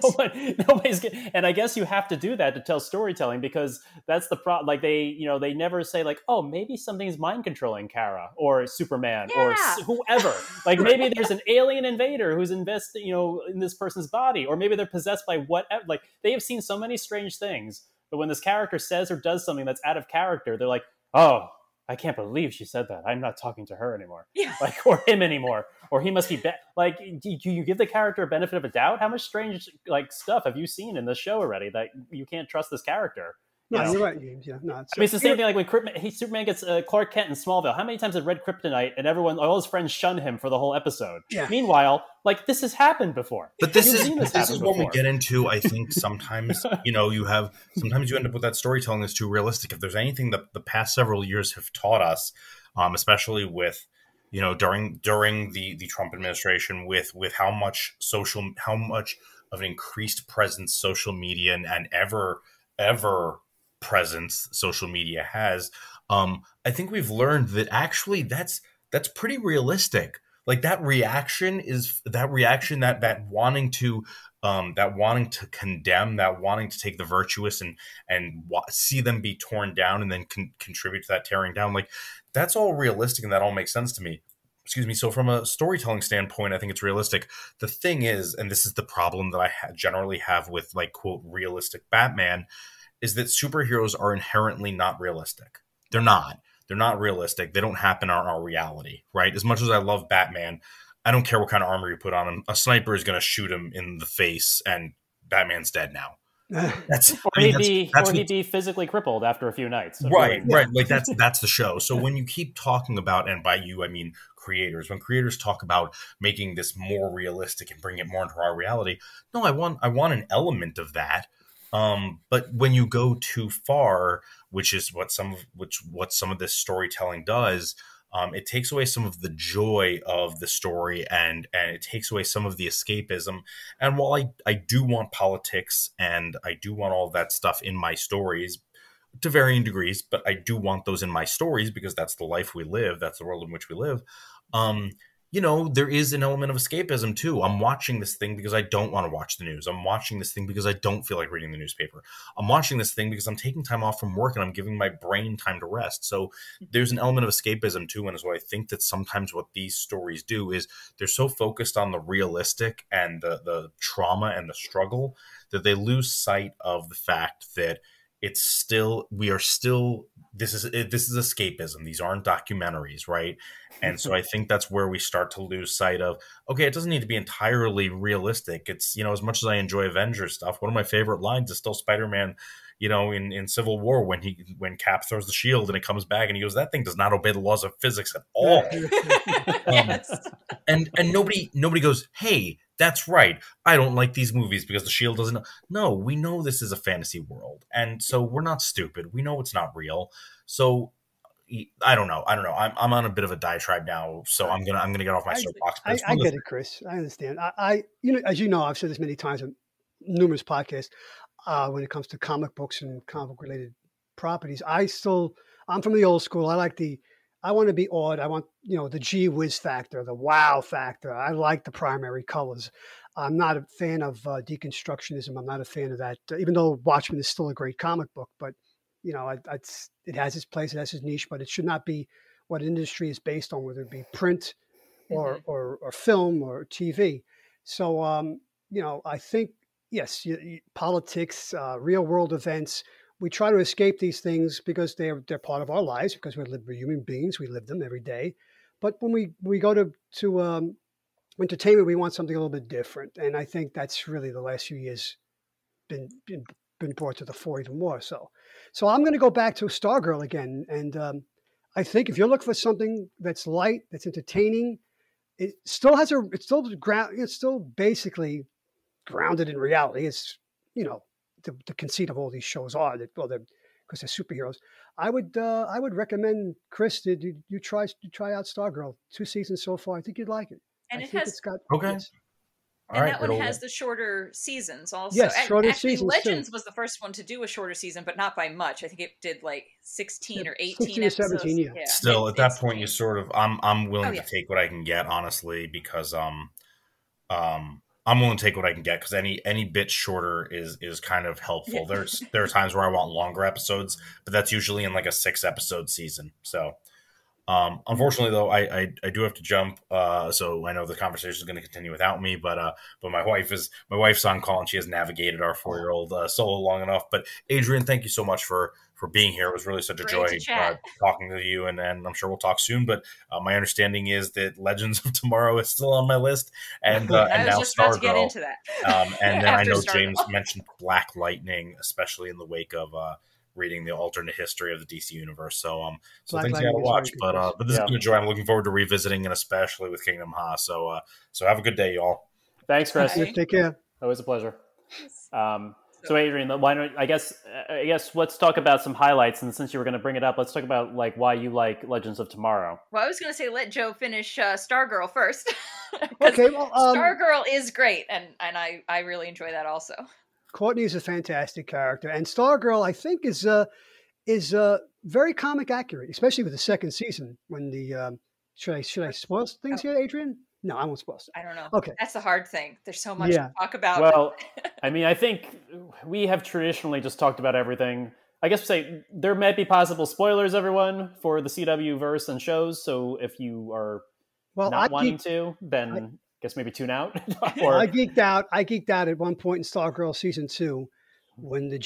Nobody's and I guess you have to do that to tell storytelling, because that's the problem. Like they never say like, oh, maybe something's mind controlling Kara or Superman or whoever. Like maybe there's an alien invader who's invested, in this person's body, or maybe they're possessed by whatever. Like they have seen so many strange things, but when this character says or does something that's out of character, they're like, oh, I can't believe she said that. I'm not talking to her anymore. Yeah. Like, or him anymore. Or he must be like, do you give the character a benefit of a doubt? How much strange stuff have you seen in the show already that you can't trust this character? No, you're right, James. Yeah, no. I mean, it's the same thing like when Superman gets Clark Kent in Smallville. How many times had red kryptonite and all his friends shun him for the whole episode? Yeah. Meanwhile, like this has happened before. But this is what we get into. I think sometimes you end up with that storytelling that's too realistic. If there's anything that the past several years have taught us, especially with during the Trump administration, with how much of an increased presence social media and ever presence social media has, I think we've learned that actually that's pretty realistic. Like that reaction, that wanting to condemn, that wanting to take the virtuous and see them be torn down and then contribute to that tearing down. Like that's all realistic and that all makes sense to me. Excuse me. So from a storytelling standpoint, I think it's realistic. The thing is, and this is the problem that I generally have with like quote realistic Batman, is that superheroes are inherently not realistic. They're not realistic. They don't happen in our reality, right? As much as I love Batman, I don't care what kind of armor you put on him. A sniper is going to shoot him in the face and Batman's dead now. He'd be physically crippled after a few nights. Right. Like that's the show. So when you keep talking about, and by you, I mean creators, when creators talk about making this more realistic and bring it more into our reality, no, I want an element of that. But when you go too far, which is what some of this storytelling does, it takes away some of the joy of the story and it takes away some of the escapism. And while I do want politics and I do want all of that stuff in my stories to varying degrees, but I do want those in my stories because that's the life we live. That's the world in which we live. There is an element of escapism too. I'm watching this thing because I don't want to watch the news. I'm watching this thing because I don't feel like reading the newspaper. I'm watching this thing because I'm taking time off from work and I'm giving my brain time to rest. So there's an element of escapism too. And so I think that sometimes what these stories do is they're so focused on the realistic and the trauma and the struggle that they lose sight of the fact that this is escapism. These aren't documentaries, right? And so I think that's where we start to lose sight of, okay, it doesn't need to be entirely realistic. It's, as much as I enjoy Avengers stuff, one of my favorite lines is still Spider-Man, in Civil War when Cap throws the shield and it comes back and he goes, that thing does not obey the laws of physics at all. Yes. And nobody goes, hey, that's right, I don't like these movies because the shield doesn't. No, we know this is a fantasy world. And so we're not stupid. We know it's not real. So I don't know. I'm on a bit of a diatribe now, so I'm gonna get off my soapbox. I get it, Chris. I understand. I as you know, I've said this many times on numerous podcasts. When it comes to comic books and comic book related properties, I'm from the old school. I want to be awed. I want, the gee whiz factor, the wow factor. I like the primary colors. I'm not a fan of deconstructionism. I'm not a fan of that, even though Watchmen is still a great comic book. But, it has its place, it has its niche, but it should not be what industry is based on, whether it be print or film or TV. So, I think, yes, politics, real world events, we try to escape these things because they're part of our lives, because we're human beings. We live them every day. But when we go to entertainment, we want something a little bit different. And I think that's really the last few years been brought to the fore even more so. So I'm going to go back to Stargirl again. And I think if you're looking for something that's light, that's entertaining, it's still basically grounded in reality. It's, the conceit of all these shows are that, because they're superheroes. I would recommend, Chris, that you try out Stargirl. 2 seasons so far. I think you'd like it. And it's got okay. Yes. All right, that one has the shorter seasons also. Yes, and shorter actually, seasons Legends too. was the first one to do a shorter season, but not by much. I think it did like 16 or 18 16 or 17, episodes. yeah. Still, at that point, you changed. sort of I'm willing to take what I can get, honestly, because I'm willing to take what I can get because any bit shorter is kind of helpful. Yeah. There are times where I want longer episodes, but that's usually in like a 6-episode season. So unfortunately, though, I do have to jump. So I know the conversation is going to continue without me, but my wife's on call and she has navigated our 4-year-old solo long enough. But Adrienne, thank you so much for being here. It was really such a joy talking to you, and I'm sure we'll talk soon. But my understanding is that Legends of Tomorrow is still on my list, and I was now just about to get Stargirl. into that. And then I know Stargirl. James mentioned Black Lightning, especially in the wake of reading the alternate history of the DC universe. So things I gotta watch. But this has been a joy. I'm looking forward to revisiting, and especially with Kingdom Hearts. So have a good day, y'all. Thanks, Chris. Take care. Always a pleasure. So Adrienne, why don't I guess let's talk about some highlights, and since you were going to bring it up, let's talk about like why you like Legends of Tomorrow. Well, I was going to say let Joe finish Stargirl first. Okay, well, Stargirl is great, and I really enjoy that also. Courtney is a fantastic character, and Stargirl I think is very comic accurate, especially with the second season when the should I spoil things here, Adrienne? No, I won't spoil. I don't know. Okay. That's the hard thing. There's so much to talk about. Well, I mean, I think we have traditionally just talked about everything. I guess say there might be possible spoilers, everyone, for the CW verse and shows. So if you are not wanting to, then I guess maybe tune out. I geeked out at one point in Stargirl season 2 when the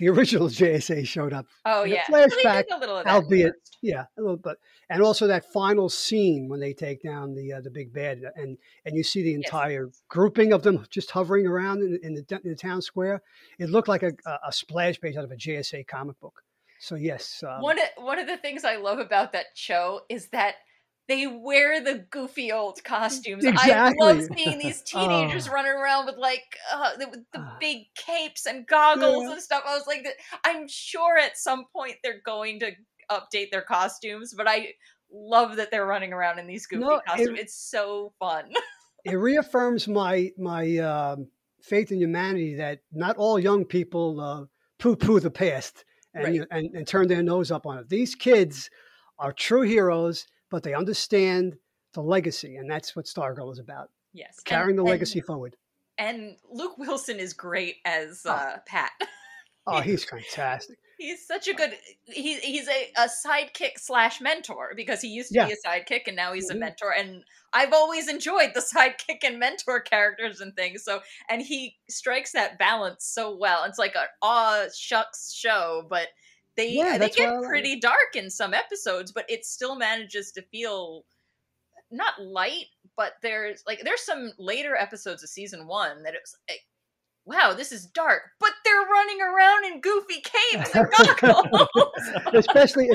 original JSA showed up. Oh, yeah. Flashback, a little of that albeit, a little bit. And also that final scene when they take down the big bad and you see the entire grouping of them just hovering around in the town square. It looked like a splash page out of a JSA comic book. So, yes. One of the things I love about that show is that they wear the goofy old costumes. Exactly. I love seeing these teenagers running around with like the big capes and goggles and stuff. I was like, I'm sure at some point they're going to update their costumes, but I love that they're running around in these goofy costumes. It's so fun. It reaffirms my faith in humanity that not all young people poo-poo the past and turn their nose up on it. These kids are true heroes, but they understand the legacy, and that's what Stargirl is about. Yes. Carrying the legacy forward. And Luke Wilson is great as Pat. Oh, he's fantastic. He's such a good... He's a sidekick / mentor, because he used to be a sidekick, and now he's a mentor, and I've always enjoyed the sidekick and mentor characters and things, and he strikes that balance so well. It's like an aw-shucks show, but... They get pretty dark in some episodes, but it still manages to feel not light, but there's some later episodes of season 1 that it's like, wow, this is dark, but they're running around in goofy capes and goggles. especially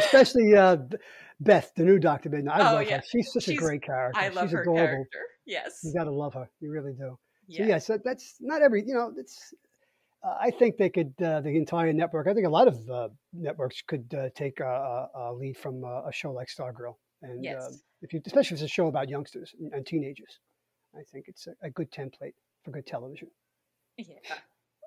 Beth, the new Dr. Midnight. I love her. She's such a great character. I love She's her adorable. character. Yes. You got to love her. You really do. Yes. So that's not every, it's... I think they could, the entire network, I think a lot of networks could take a lead from a show like Stargirl. And especially if it's a show about youngsters and teenagers, I think it's a good template for good television. Yeah.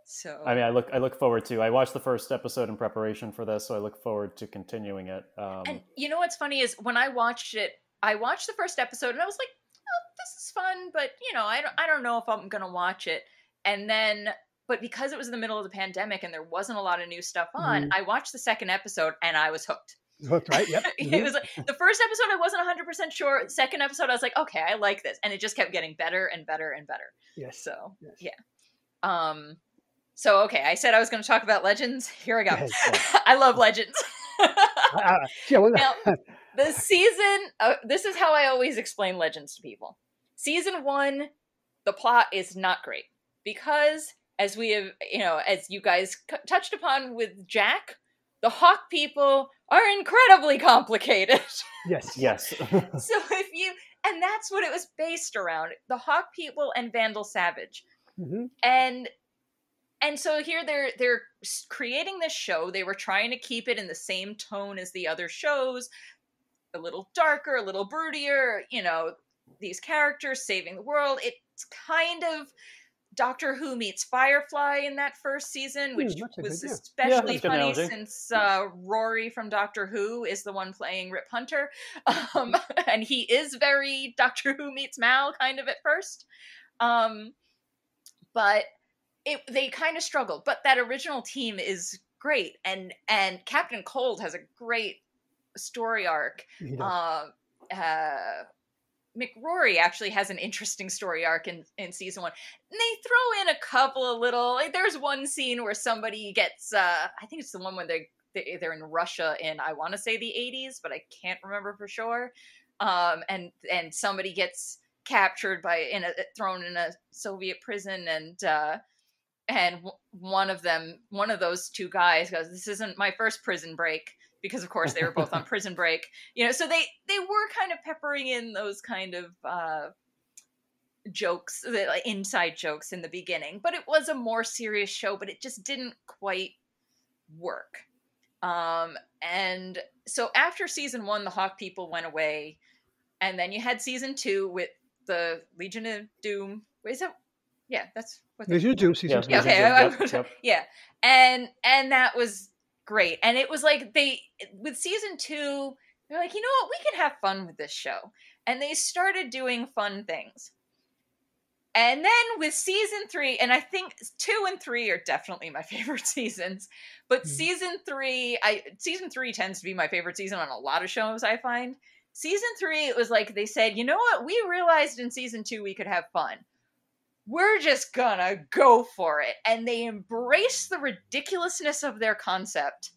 So I mean, I look forward to. I watched the first episode in preparation for this, so I look forward to continuing it. And you know what's funny is when I watched it, I watched the first episode and I was like, oh, this is fun, but I don't know if I'm gonna watch it. And then. But because it was in the middle of the pandemic and there wasn't a lot of new stuff on, I watched the second episode and I was hooked. Hooked, right? Yep. It was like the first episode I wasn't 100% sure. The second episode I was like, okay, I like this, and it just kept getting better and better and better. Yes. So yeah. So okay, I said I was going to talk about Legends. Here I go. Yes. I love Legends. Now, the season. This is how I always explain Legends to people. Season 1, the plot is not great because. As we have, as you guys touched upon with Jack, the Hawk people are incredibly complicated. Yes. So and that's what it was based around, the Hawk people and Vandal Savage. Mm-hmm. And so here they're creating this show. They were trying to keep it in the same tone as the other shows, a little darker, a little broodier, these characters saving the world. kind of Doctor Who meets Firefly in that first season, which was especially funny since Rory from Doctor Who is the one playing Rip Hunter. And he is very Doctor Who meets Mal kind of at first. But they kind of struggled. But that original team is great. And Captain Cold has a great story arc. McRory actually has an interesting story arc in season 1. And they throw in a couple of little, like, there's one scene where somebody gets, I think it's the one when they're in Russia in, I want to say the 80s, but I can't remember for sure. And somebody gets captured thrown in a Soviet prison, and one of those two guys goes, "This isn't my first prison break." Because of course they were both on prison break, so they were kind of peppering in those kind of jokes, like inside jokes in the beginning, but it was a more serious show, but it just didn't quite work. And so after season 1, the Hawk people went away, and then you had season 2 with the Legion of Doom. Is that? Yeah, that's what Legion of Doom season 2. Yeah, okay. Yeah, and that was great. And it was like with season 2, they're like, you know what, we can have fun with this show. And they started doing fun things. And then with season 3, and I think 2 and 3 are definitely my favorite seasons, but season 3 tends to be my favorite season on a lot of shows, I find. Season 3, it was like they said, you know what, we realized in season 2 we could have fun. We're just gonna go for it. And they embraced the ridiculousness of their concept.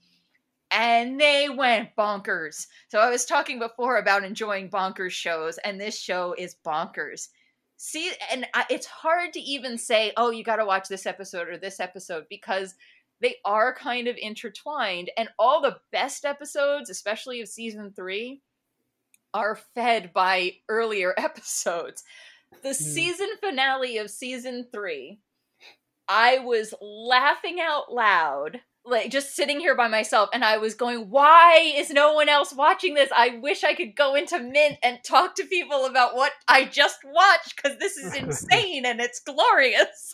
And they went bonkers. So I was talking before about enjoying bonkers shows, and this show is bonkers. See, and it's hard to even say, oh, you gotta watch this episode or this episode, because they are kind of intertwined. And all the best episodes, especially of season 3, are fed by earlier episodes. The season finale of season 3, I was laughing out loud, like just sitting here by myself, and I was going, why is no one else watching this? I wish I could go into Mint and talk to people about what I just watched, because this is insane and it's glorious.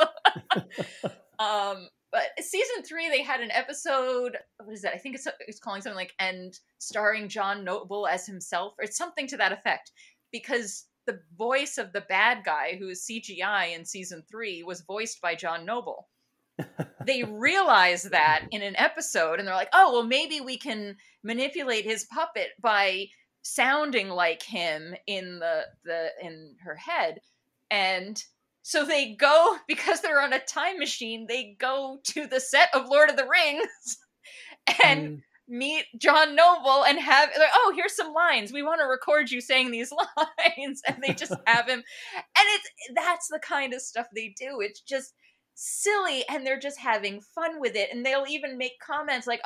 But season 3, they had an episode, what is that? I think it's calling something like, and starring John Noble as himself, or something to that effect, because the voice of the bad guy, who is CGI in season 3, was voiced by John Noble. They realized that in an episode, and they're like, oh, well, maybe we can manipulate his puppet by sounding like him in in her head. And so they go, because they're on a time machine, they go to the set of Lord of the Rings and meet John Noble and have, like, oh, here's some lines. We want to record you saying these lines. And they just have him. And that's the kind of stuff they do. It's just silly, and they're just having fun with it. And they'll even make comments like,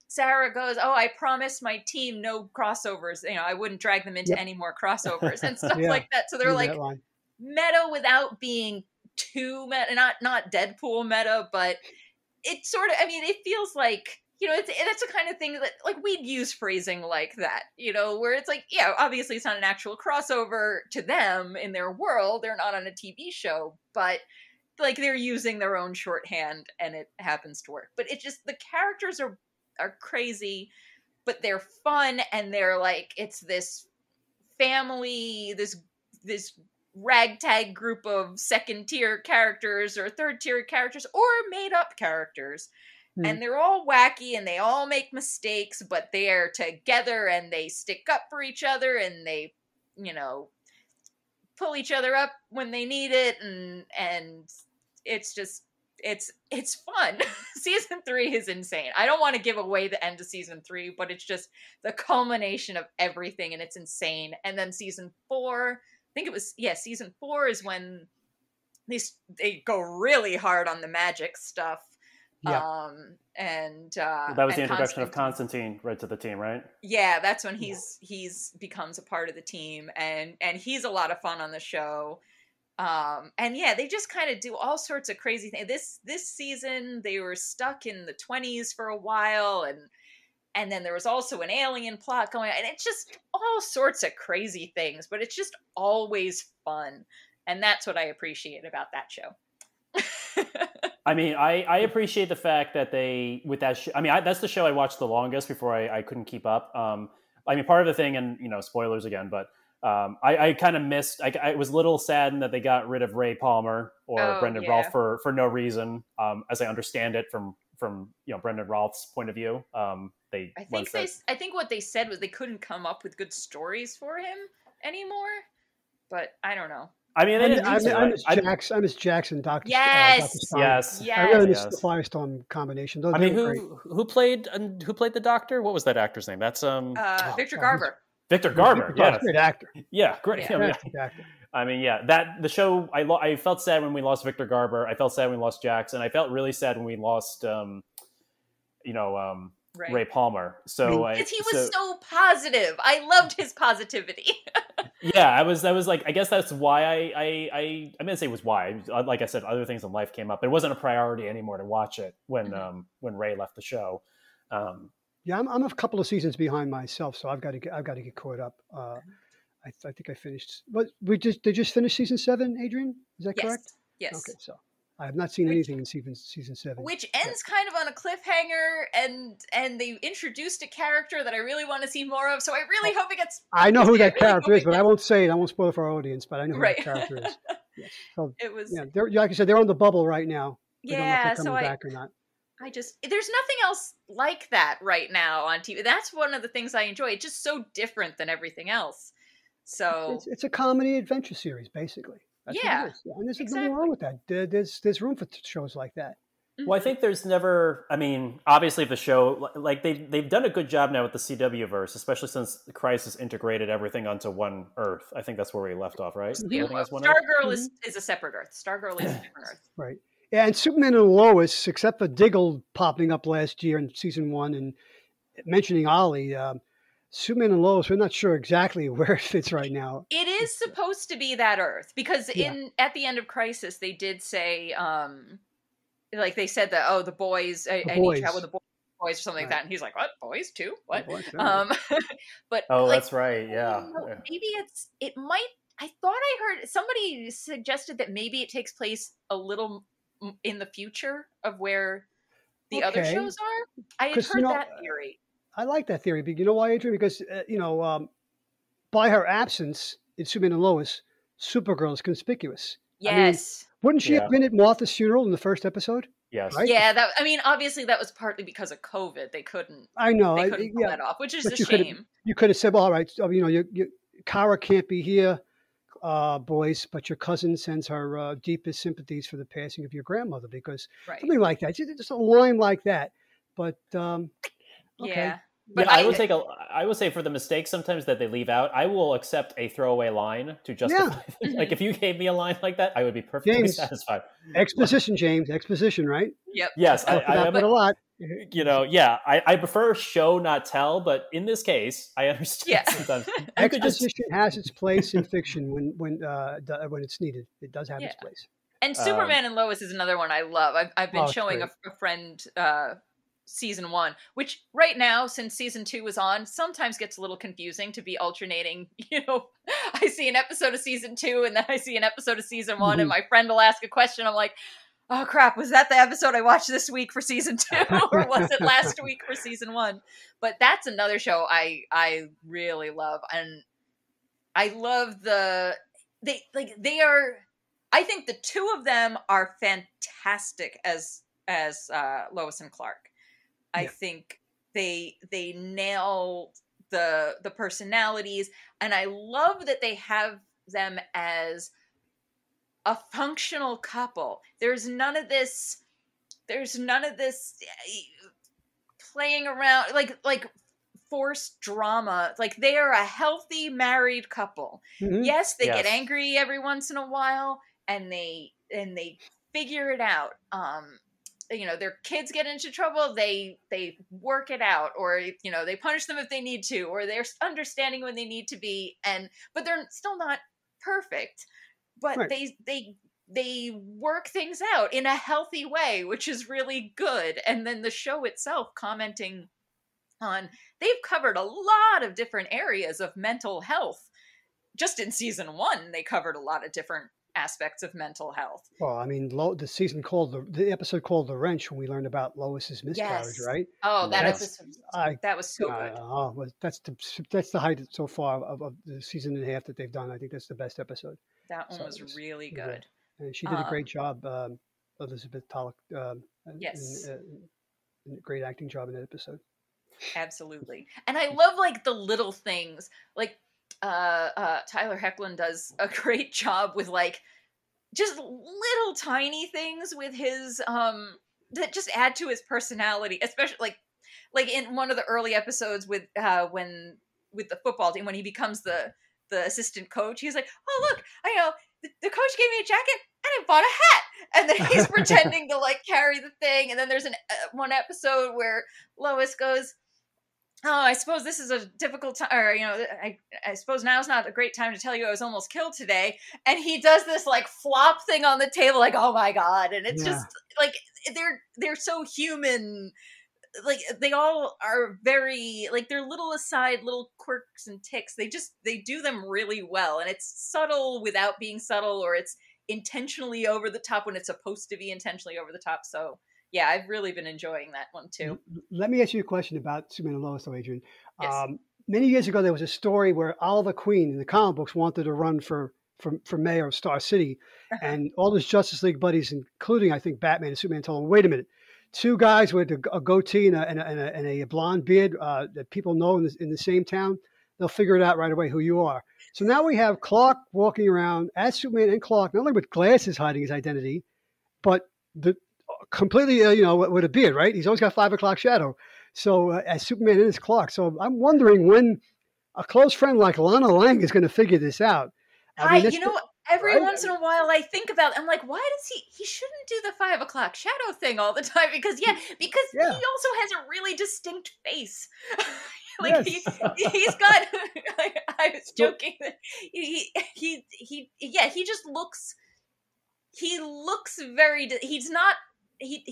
Sarah goes, I promised my team no crossovers. I wouldn't drag them into any more crossovers and stuff like that. So they're like meta without being too meta, not Deadpool meta, but it sort of, it feels like, that's the kind of thing that, like, we'd use phrasing like that, where it's like, yeah, obviously it's not an actual crossover to them in their world. They're not on a TV show, but like they're using their own shorthand and it happens to work. But it just, the characters are crazy, but they're fun, and they're like, it's this family, this ragtag group of second tier characters or third tier characters or made up characters. And they're all wacky and they all make mistakes, but they're together and they stick up for each other, and they, pull each other up when they need it. And it's just, it's fun. Season 3 is insane. I don't want to give away the end of season 3, but it's just the culmination of everything, and it's insane. And then season 4, I think it was, season 4 is when they go really hard on the magic stuff. Yeah. That was the introduction of Constantine right to the team, right? Yeah, that's when he's becomes a part of the team, and he's a lot of fun on the show. And yeah, they just kind of do all sorts of crazy things. This season they were stuck in the 20s for a while, and then there was also an alien plot going on, and it's just all sorts of crazy things, but it's just always fun. And that's what I appreciate about that show. I mean, I appreciate the fact that they, with that I mean, that's the show I watched the longest before I couldn't keep up. I mean, part of the thing, and, you know, spoilers again, but I kind of missed, I was a little saddened that they got rid of Ray Palmer or Brendan Rolfe for no reason, as I understand it from you know, Brendan Rolfe's point of view. I think what they said was they couldn't come up with good stories for him anymore, but I don't know. I mean, I miss Jackson, Dr. Yes, yes. I really miss the Firestorm combination. I mean, who played the Doctor? What was that actor's name? That's Victor Garber. Victor Garber, yeah, great actor. Yeah, great. Yeah. Actor. I mean, yeah, the show. I felt sad when we lost Victor Garber. I felt sad when we lost Jackson. I felt really sad when we lost, Ray Palmer. So because he was so positive. I loved his positivity. Yeah, I was like, I guess that's why I'm gonna say it was why. Like I said, other things in life came up. It wasn't a priority anymore to watch it when Ray left the show. Yeah, I'm a couple of seasons behind myself, so I've got to get caught up. I think I finished. What they just finished season 7, Adrienne? Is that correct? Yes. Okay, so I have not seen anything in season 7, which ends kind of on a cliffhanger, and they introduced a character that I really want to see more of. So I really hope it gets. I know who that character is, but I won't say it. I won't spoil it for our audience, but I know who that character is. Yes. So it was. Yeah, like I said, they're on the bubble right now. Yeah, don't know if they're coming back or not. there's nothing else like that right now on TV. That's one of the things I enjoy. It's just so different than everything else. So it's a comedy adventure series, basically. That's what it is. And there's nothing wrong with that. There's room for shows like that. Well, I think there's never. I mean, obviously, the show, like they've done a good job now with the CW verse, especially since the Crisis integrated everything onto one Earth. I think that's where we left off, right? Yeah, Stargirl is a separate Earth. Stargirl is a different Earth. Right. Yeah, and Superman and Lois, except for Diggle popping up last year in season 1 and mentioning Ollie, Superman and Lois, we're not sure exactly where it fits right now. It is supposed to be that Earth because at the end of Crisis, they did say, like they said that, the boys, I need to travel with the boys or something like that. And he's like, what? Boys too? What? But that's right. Yeah. Maybe it might, I thought I heard somebody suggested that maybe it takes place a little in the future of where the other shows are. I had heard that theory. I like that theory, but you know why, Adrienne? Because, by her absence in Superman and Lois, Supergirl is conspicuous. Yes. Wouldn't she have been at Martha's funeral in the first episode? Yes. Right? Yeah, obviously that was partly because of COVID. They couldn't. I know. They couldn't pull that off, which is a shame. You could have said, well, all right, Kara can't be here, boys, but your cousin sends her deepest sympathies for the passing of your grandmother, because something like that. Just a line like that. But, okay. Yeah. But I would say for the mistakes sometimes that they leave out, I will accept a throwaway line to justify. Like if you gave me a line like that, I would be perfectly satisfied. Exposition, James. Exposition, right? Yep. Yes, I a lot. I prefer show not tell, but in this case, I understand sometimes. Exposition has its place in fiction when it's needed. It does have its place. And Superman and Lois is another one I love. I've been showing a friend season 1, which right now, since season 2 was on, sometimes gets a little confusing to be alternating. I see an episode of season 2 and then I see an episode of season 1, and my friend will ask a question. I'm like, oh crap, was that the episode I watched this week for season 2 or was it last week for season 1? But that's another show I really love. And I love I think the two of them are fantastic as Lois and Clark. I think they nail the personalities, and I love that they have them as a functional couple. There's none of this playing around like forced drama. Like they are a healthy married couple. Mm-hmm. Yes, they get angry every once in a while, and they figure it out. Their kids get into trouble, they work it out, or they punish them if they need to, or they're understanding when they need to be, but they're still not perfect. But they work things out in a healthy way, which is really good. And then the show itself commenting on, they've covered a lot of different areas of mental health. Just in season 1, they covered a lot of different aspects of mental health. Well, I mean, the episode called "The Wrench" when we learned about Lois's miscarriage, Yes. right? Oh, that That's episode, that was so good. That's the height so far of the season and a half that they've done. I think that's the best episode. That one was really good. And she did a great job, Elizabeth Pollock. Yes. Great acting job in that episode. Absolutely. And I love like the little things. Like Tyler Hoechlin does a great job with like just little tiny things with his that just add to his personality, especially like in one of the early episodes with the football team when he becomes the assistant coach. He's like, "Oh, look, I know the coach gave me a jacket and I bought a hat." And then he's pretending to like carry the thing. And then there's one episode where Lois goes, "Oh, I suppose this is a difficult time, or, you know, I suppose now's not a great time to tell you I was almost killed today." And he does this like flop thing on the table, like, "Oh my God." And it's just like, they're so human. Like they all are very like their little aside, little quirks and ticks. They do them really well. And it's subtle without being subtle, or it's intentionally over the top when it's supposed to be intentionally over the top. So yeah, I've really been enjoying that one too. Let me ask you a question about Superman and Lois, though, Adrienne. Yes. Many years ago, there was a story where Oliver Queen in the comic books wanted to run for mayor of Star City, and all his Justice League buddies, including I think Batman and Superman, told him, "Wait a minute, two guys with a goatee and a blonde beard that people know in the same town, they'll figure it out right away who you are." So now we have Clark walking around as Superman and Clark, not only with glasses hiding his identity, but completely, with a beard, right? He's always got 5 o'clock shadow. So as Superman and as Clark. So I'm wondering when a close friend like Lana Lang is going to figure this out. Every once in a while I think about, I'm like, why does he shouldn't do the 5 o'clock shadow thing all the time? Because he also has a really distinct face. Like he's got, I was joking that he just looks, he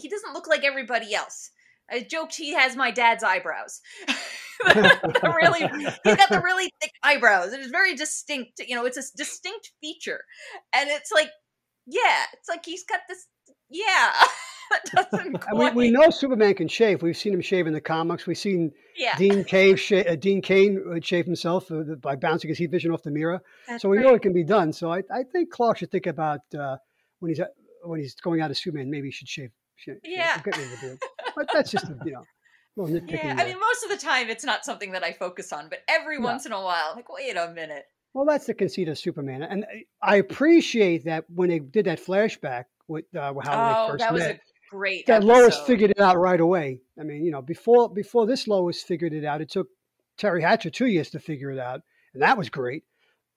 doesn't look like everybody else. I joked he has my dad's eyebrows. He's got the really thick eyebrows. It is very distinct. It's a distinct feature. And it's like, he's got this, that doesn't quite. We know Superman can shave. We've seen him shave in the comics. We've seen Dean Cain shave himself by bouncing his heat vision off the mirror. So we know it can be done. So I think Clark should think about when he's going out as Superman, maybe he should shave. But that's just little nitpicking. Yeah, I mean, most of the time it's not something that I focus on, but every once in a while, I'm like, wait a minute. Well, that's the conceit of Superman, and I appreciate that when they did that flashback with how they first that was met, a great that episode. Lois figured it out right away. I mean, before this Lois figured it out, it took Terry Hatcher 2 years to figure it out, and that was great.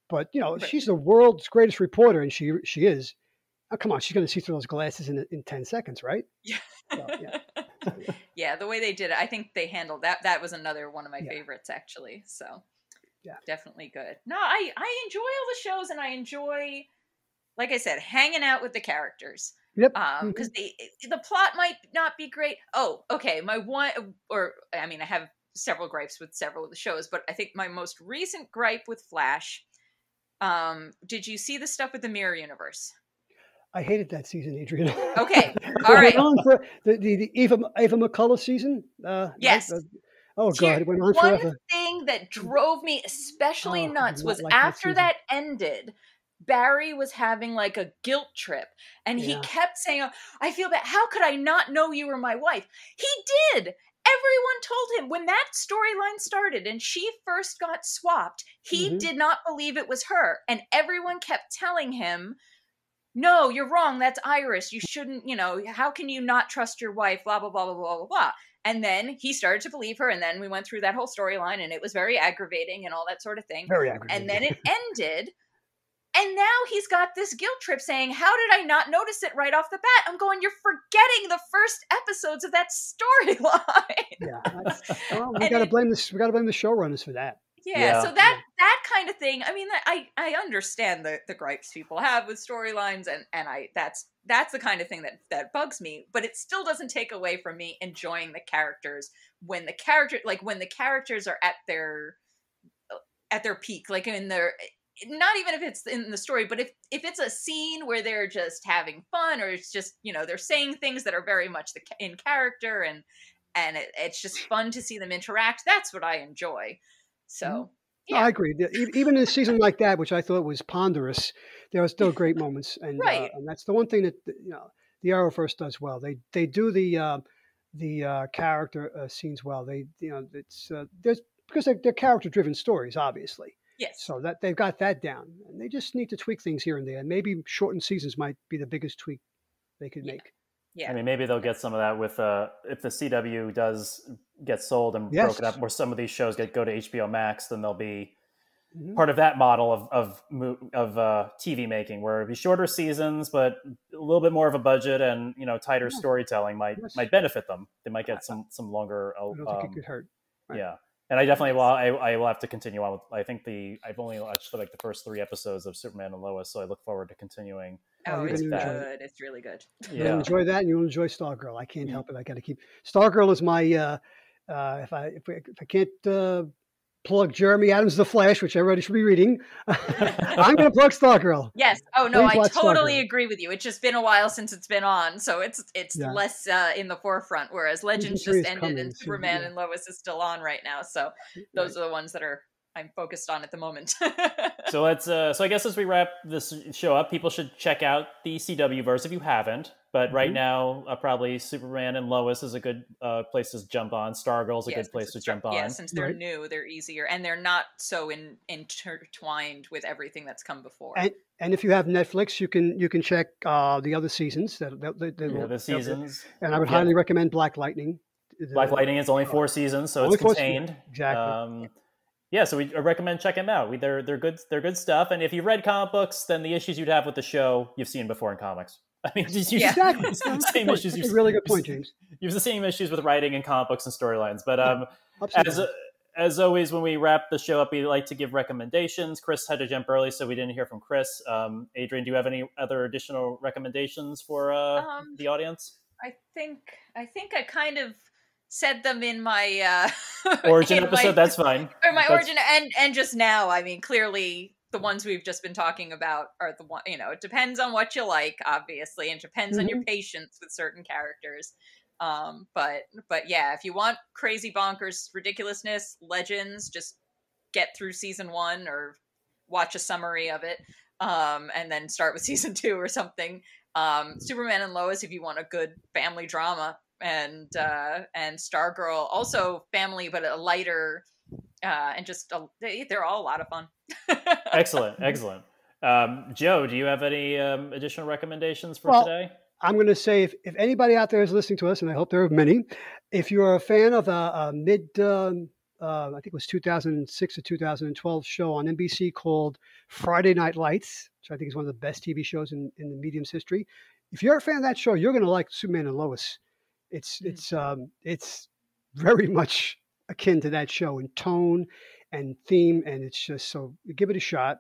But she's the world's greatest reporter, and she is. Oh, come on, she's going to see through those glasses in 10 seconds, right? Yeah. So, yeah, the way they did it, I think they handled that. That was another one of my favorites, actually. So, definitely good. No, I enjoy all the shows, and I enjoy, like I said, hanging out with the characters. Yep. Because the plot might not be great. Oh, okay. I have several gripes with several of the shows, but I think my most recent gripe with Flash. Did you see the stuff with the Mirror Universe? I hated that season, Adrienne. Okay, all right. For the Eva McCullough season. Yes. God, it went on forever. One thing that drove me especially nuts was after that ended, Barry was having like a guilt trip, and he kept saying, "I feel bad. How could I not know you were my wife?" He did. Everyone told him when that storyline started and she first got swapped, he did not believe it was her, and everyone kept telling him, "No, you're wrong. That's Iris. You shouldn't, how can you not trust your wife, blah, blah, blah, blah, blah, blah, blah." And then he started to believe her. And then we went through that whole storyline, and it was very aggravating and all that sort of thing. Very aggravating. And then it ended. And now he's got this guilt trip saying, "How did I not notice it right off the bat?" I'm going, you're forgetting the first episodes of that storyline. Yeah. We got to blame the showrunners for that. Yeah, so that kind of thing. I mean, I understand the gripes people have with storylines, and that's the kind of thing that bugs me. But it still doesn't take away from me enjoying the characters when the characters are at their peak, like in their not even if it's in the story, but if it's a scene where they're just having fun, or it's just, they're saying things that are very much in character, and it's just fun to see them interact, that's what I enjoy. So yeah. No, I agree. Even in a season like that, which I thought was ponderous, there are still great moments, and right. And that's the one thing that the Arrowverse does well. They do the character scenes well. It's there's because they're character driven stories, obviously. Yes. So that they've got that down, and they just need to tweak things here and there. And maybe shortened seasons might be the biggest tweak they could make. Yeah. I mean, maybe they'll get some of that with if the CW does get sold and broken up, where some of these shows go to HBO Max, then they'll be part of that model of TV making, where it'll be shorter seasons, but a little bit more of a budget, and tighter storytelling might benefit them. They might get some longer. I don't think it could hurt. Right. Yeah. And I definitely I will have to continue on with. I think I've only watched like the first 3 episodes of Superman and Lois, so I look forward to continuing. Oh, it's good. It's really good. Yeah, you'll enjoy that, and you'll enjoy Stargirl. I can't help it. I got to keep Stargirl is my if I can't plug Jeremy Adams' The Flash, which everybody should be reading, I'm going to plug Stargirl. Yes. Oh no, I totally agree with you. It's just been a while since it's been on, so it's less in the forefront. Whereas Legends just ended, and Superman and Lois is still on right now. So those are the ones that I'm focused on at the moment. So let's. So I guess as we wrap this show up, people should check out the CW verse if you haven't. But right now, probably Superman and Lois is a good place to jump on. Stargirl is a good place to jump on. Yeah, since they're new, they're easier, and they're not so intertwined with everything that's come before. And if you have Netflix, you can check the other seasons. The seasons. And I would highly recommend Black Lightning. Black Lightning is only 4 seasons, so it's contained. Exactly. Yeah, so we recommend checking them out. They're good. They're good stuff. And if you've read comic books, then the issues you'd have with the show you've seen before in comics. I mean, exactly. Same issues. That's a really good point, James. You have the same issues with writing and comic books and storylines. But as always, when we wrap the show up, we like to give recommendations. Chris had to jump early, so we didn't hear from Chris. Adrienne, do you have any other additional recommendations for the audience? I think I kind of said them in my origin episode. That's fine. Or my origin, and just now. I mean, clearly the ones we've just been talking about are the one. It depends on what you like, obviously, and it depends on your patience with certain characters. But yeah, if you want crazy bonkers ridiculousness, Legends, just get through season 1 or watch a summary of it, and then start with season 2 or something. Superman and Lois, if you want a good family drama. And Stargirl, also family, but a lighter, and just they're all a lot of fun. Excellent. Joe, do you have any additional recommendations for today? I'm going to say if anybody out there is listening to us, and I hope there are many, if you're a fan of a mid, I think it was 2006 or 2012 show on NBC called Friday Night Lights, which I think is one of the best TV shows in the medium's history. If you're a fan of that show, you're going to like Superman and Lois. It's very much akin to that show in tone and theme, and it's just so give it a shot.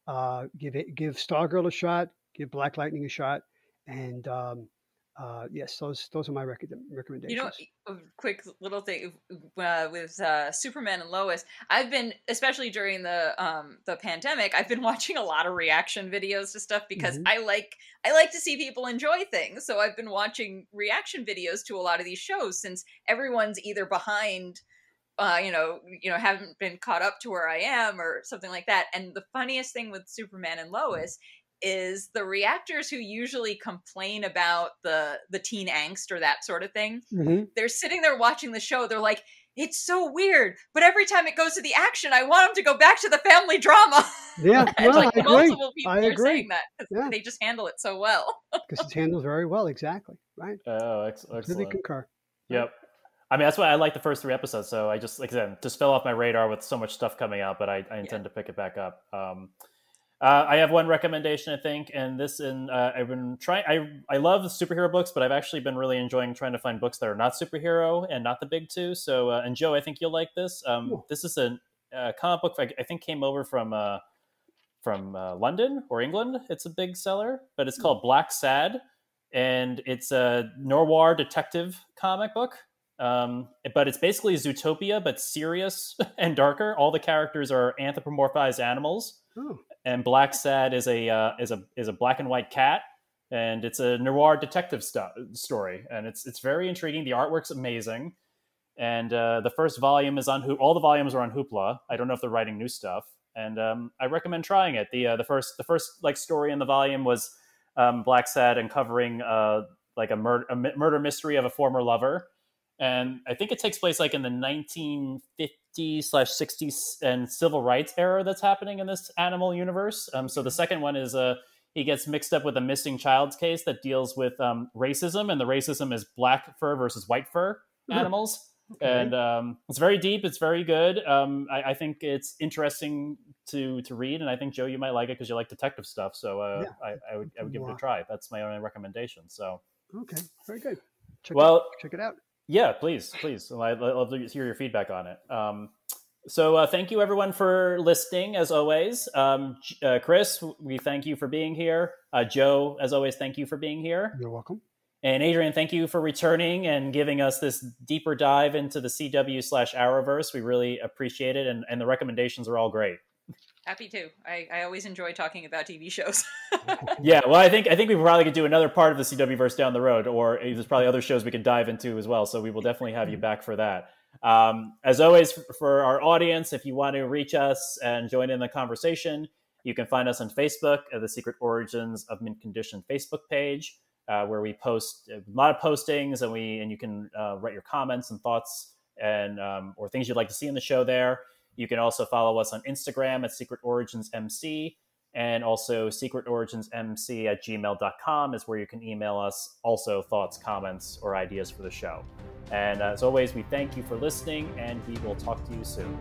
Give Stargirl a shot. Give Black Lightning a shot, and yes, those are my recommendations. A quick little thing with Superman and Lois. I've been, especially during the pandemic, I've been watching a lot of reaction videos to stuff because I like to see people enjoy things. So I've been watching reaction videos to a lot of these shows since everyone's either behind, haven't been caught up to where I am or something like that. And the funniest thing with Superman and Lois is the reactors who usually complain about the teen angst or that sort of thing. They're sitting there watching the show. They're like, it's so weird, but every time it goes to the action, I want them to go back to the family drama. Yeah, well, like I multiple agree. people I are agree. saying that because they just handle it so well. Because it's handled very well, exactly. Right. Oh, excellent. Really concur. Yep. I mean, that's why I like the first 3 episodes. So I just, like I said, just fell off my radar with so much stuff coming out, but I intend to pick it back up. I have one recommendation, I think, and I've been trying. I love superhero books, but I've actually been really enjoying trying to find books that are not superhero and not the big 2. So, and Joe, I think you'll like this. This is a comic book I think came over from London or England. It's a big seller, but it's called Black Sad, and it's a noir detective comic book. But it's basically Zootopia, but serious and darker. All the characters are anthropomorphized animals. and Black Sad is a black and white cat, and it's a noir detective story, and it's very intriguing. The artwork's amazing, and the first volume is on all the volumes are on Hoopla. I don't know if they're writing new stuff, and I recommend trying it. The first like story in the volume was Black Sad uncovering like a murder mystery of a former lover. And I think it takes place like in the 1950s/60s and civil rights era that's happening in this animal universe. So the second one is he gets mixed up with a missing child's case that deals with racism, and the racism is black fur versus white fur animals. Okay. And it's very deep. It's very good. I think it's interesting to read, and I think, Joe, you might like it because you like detective stuff. So I would give it a try. That's my only recommendation. So okay, very good. Check it out. Yeah, please. I'd love to hear your feedback on it. So thank you, everyone, for listening, as always. Chris, we thank you for being here. Joe, as always, thank you for being here. You're welcome. And Adrienne, thank you for returning and giving us this deeper dive into the CW/Arrowverse. We really appreciate it, and the recommendations are all great. Happy to. I always enjoy talking about TV shows. Yeah, well, I think we probably could do another part of the CWverse down the road, or there's probably other shows we could dive into as well. So we will definitely have you back for that. As always, for our audience, if you want to reach us and join in the conversation, you can find us on Facebook at the Secret Origins of Mint Condition Facebook page, where we post a lot of postings, and you can write your comments and thoughts and or things you'd like to see in the show there. You can also follow us on Instagram at Secret Origins MC, and also secretoriginsmc@gmail.com is where you can email us also thoughts, comments, or ideas for the show. And as always, we thank you for listening, and we will talk to you soon.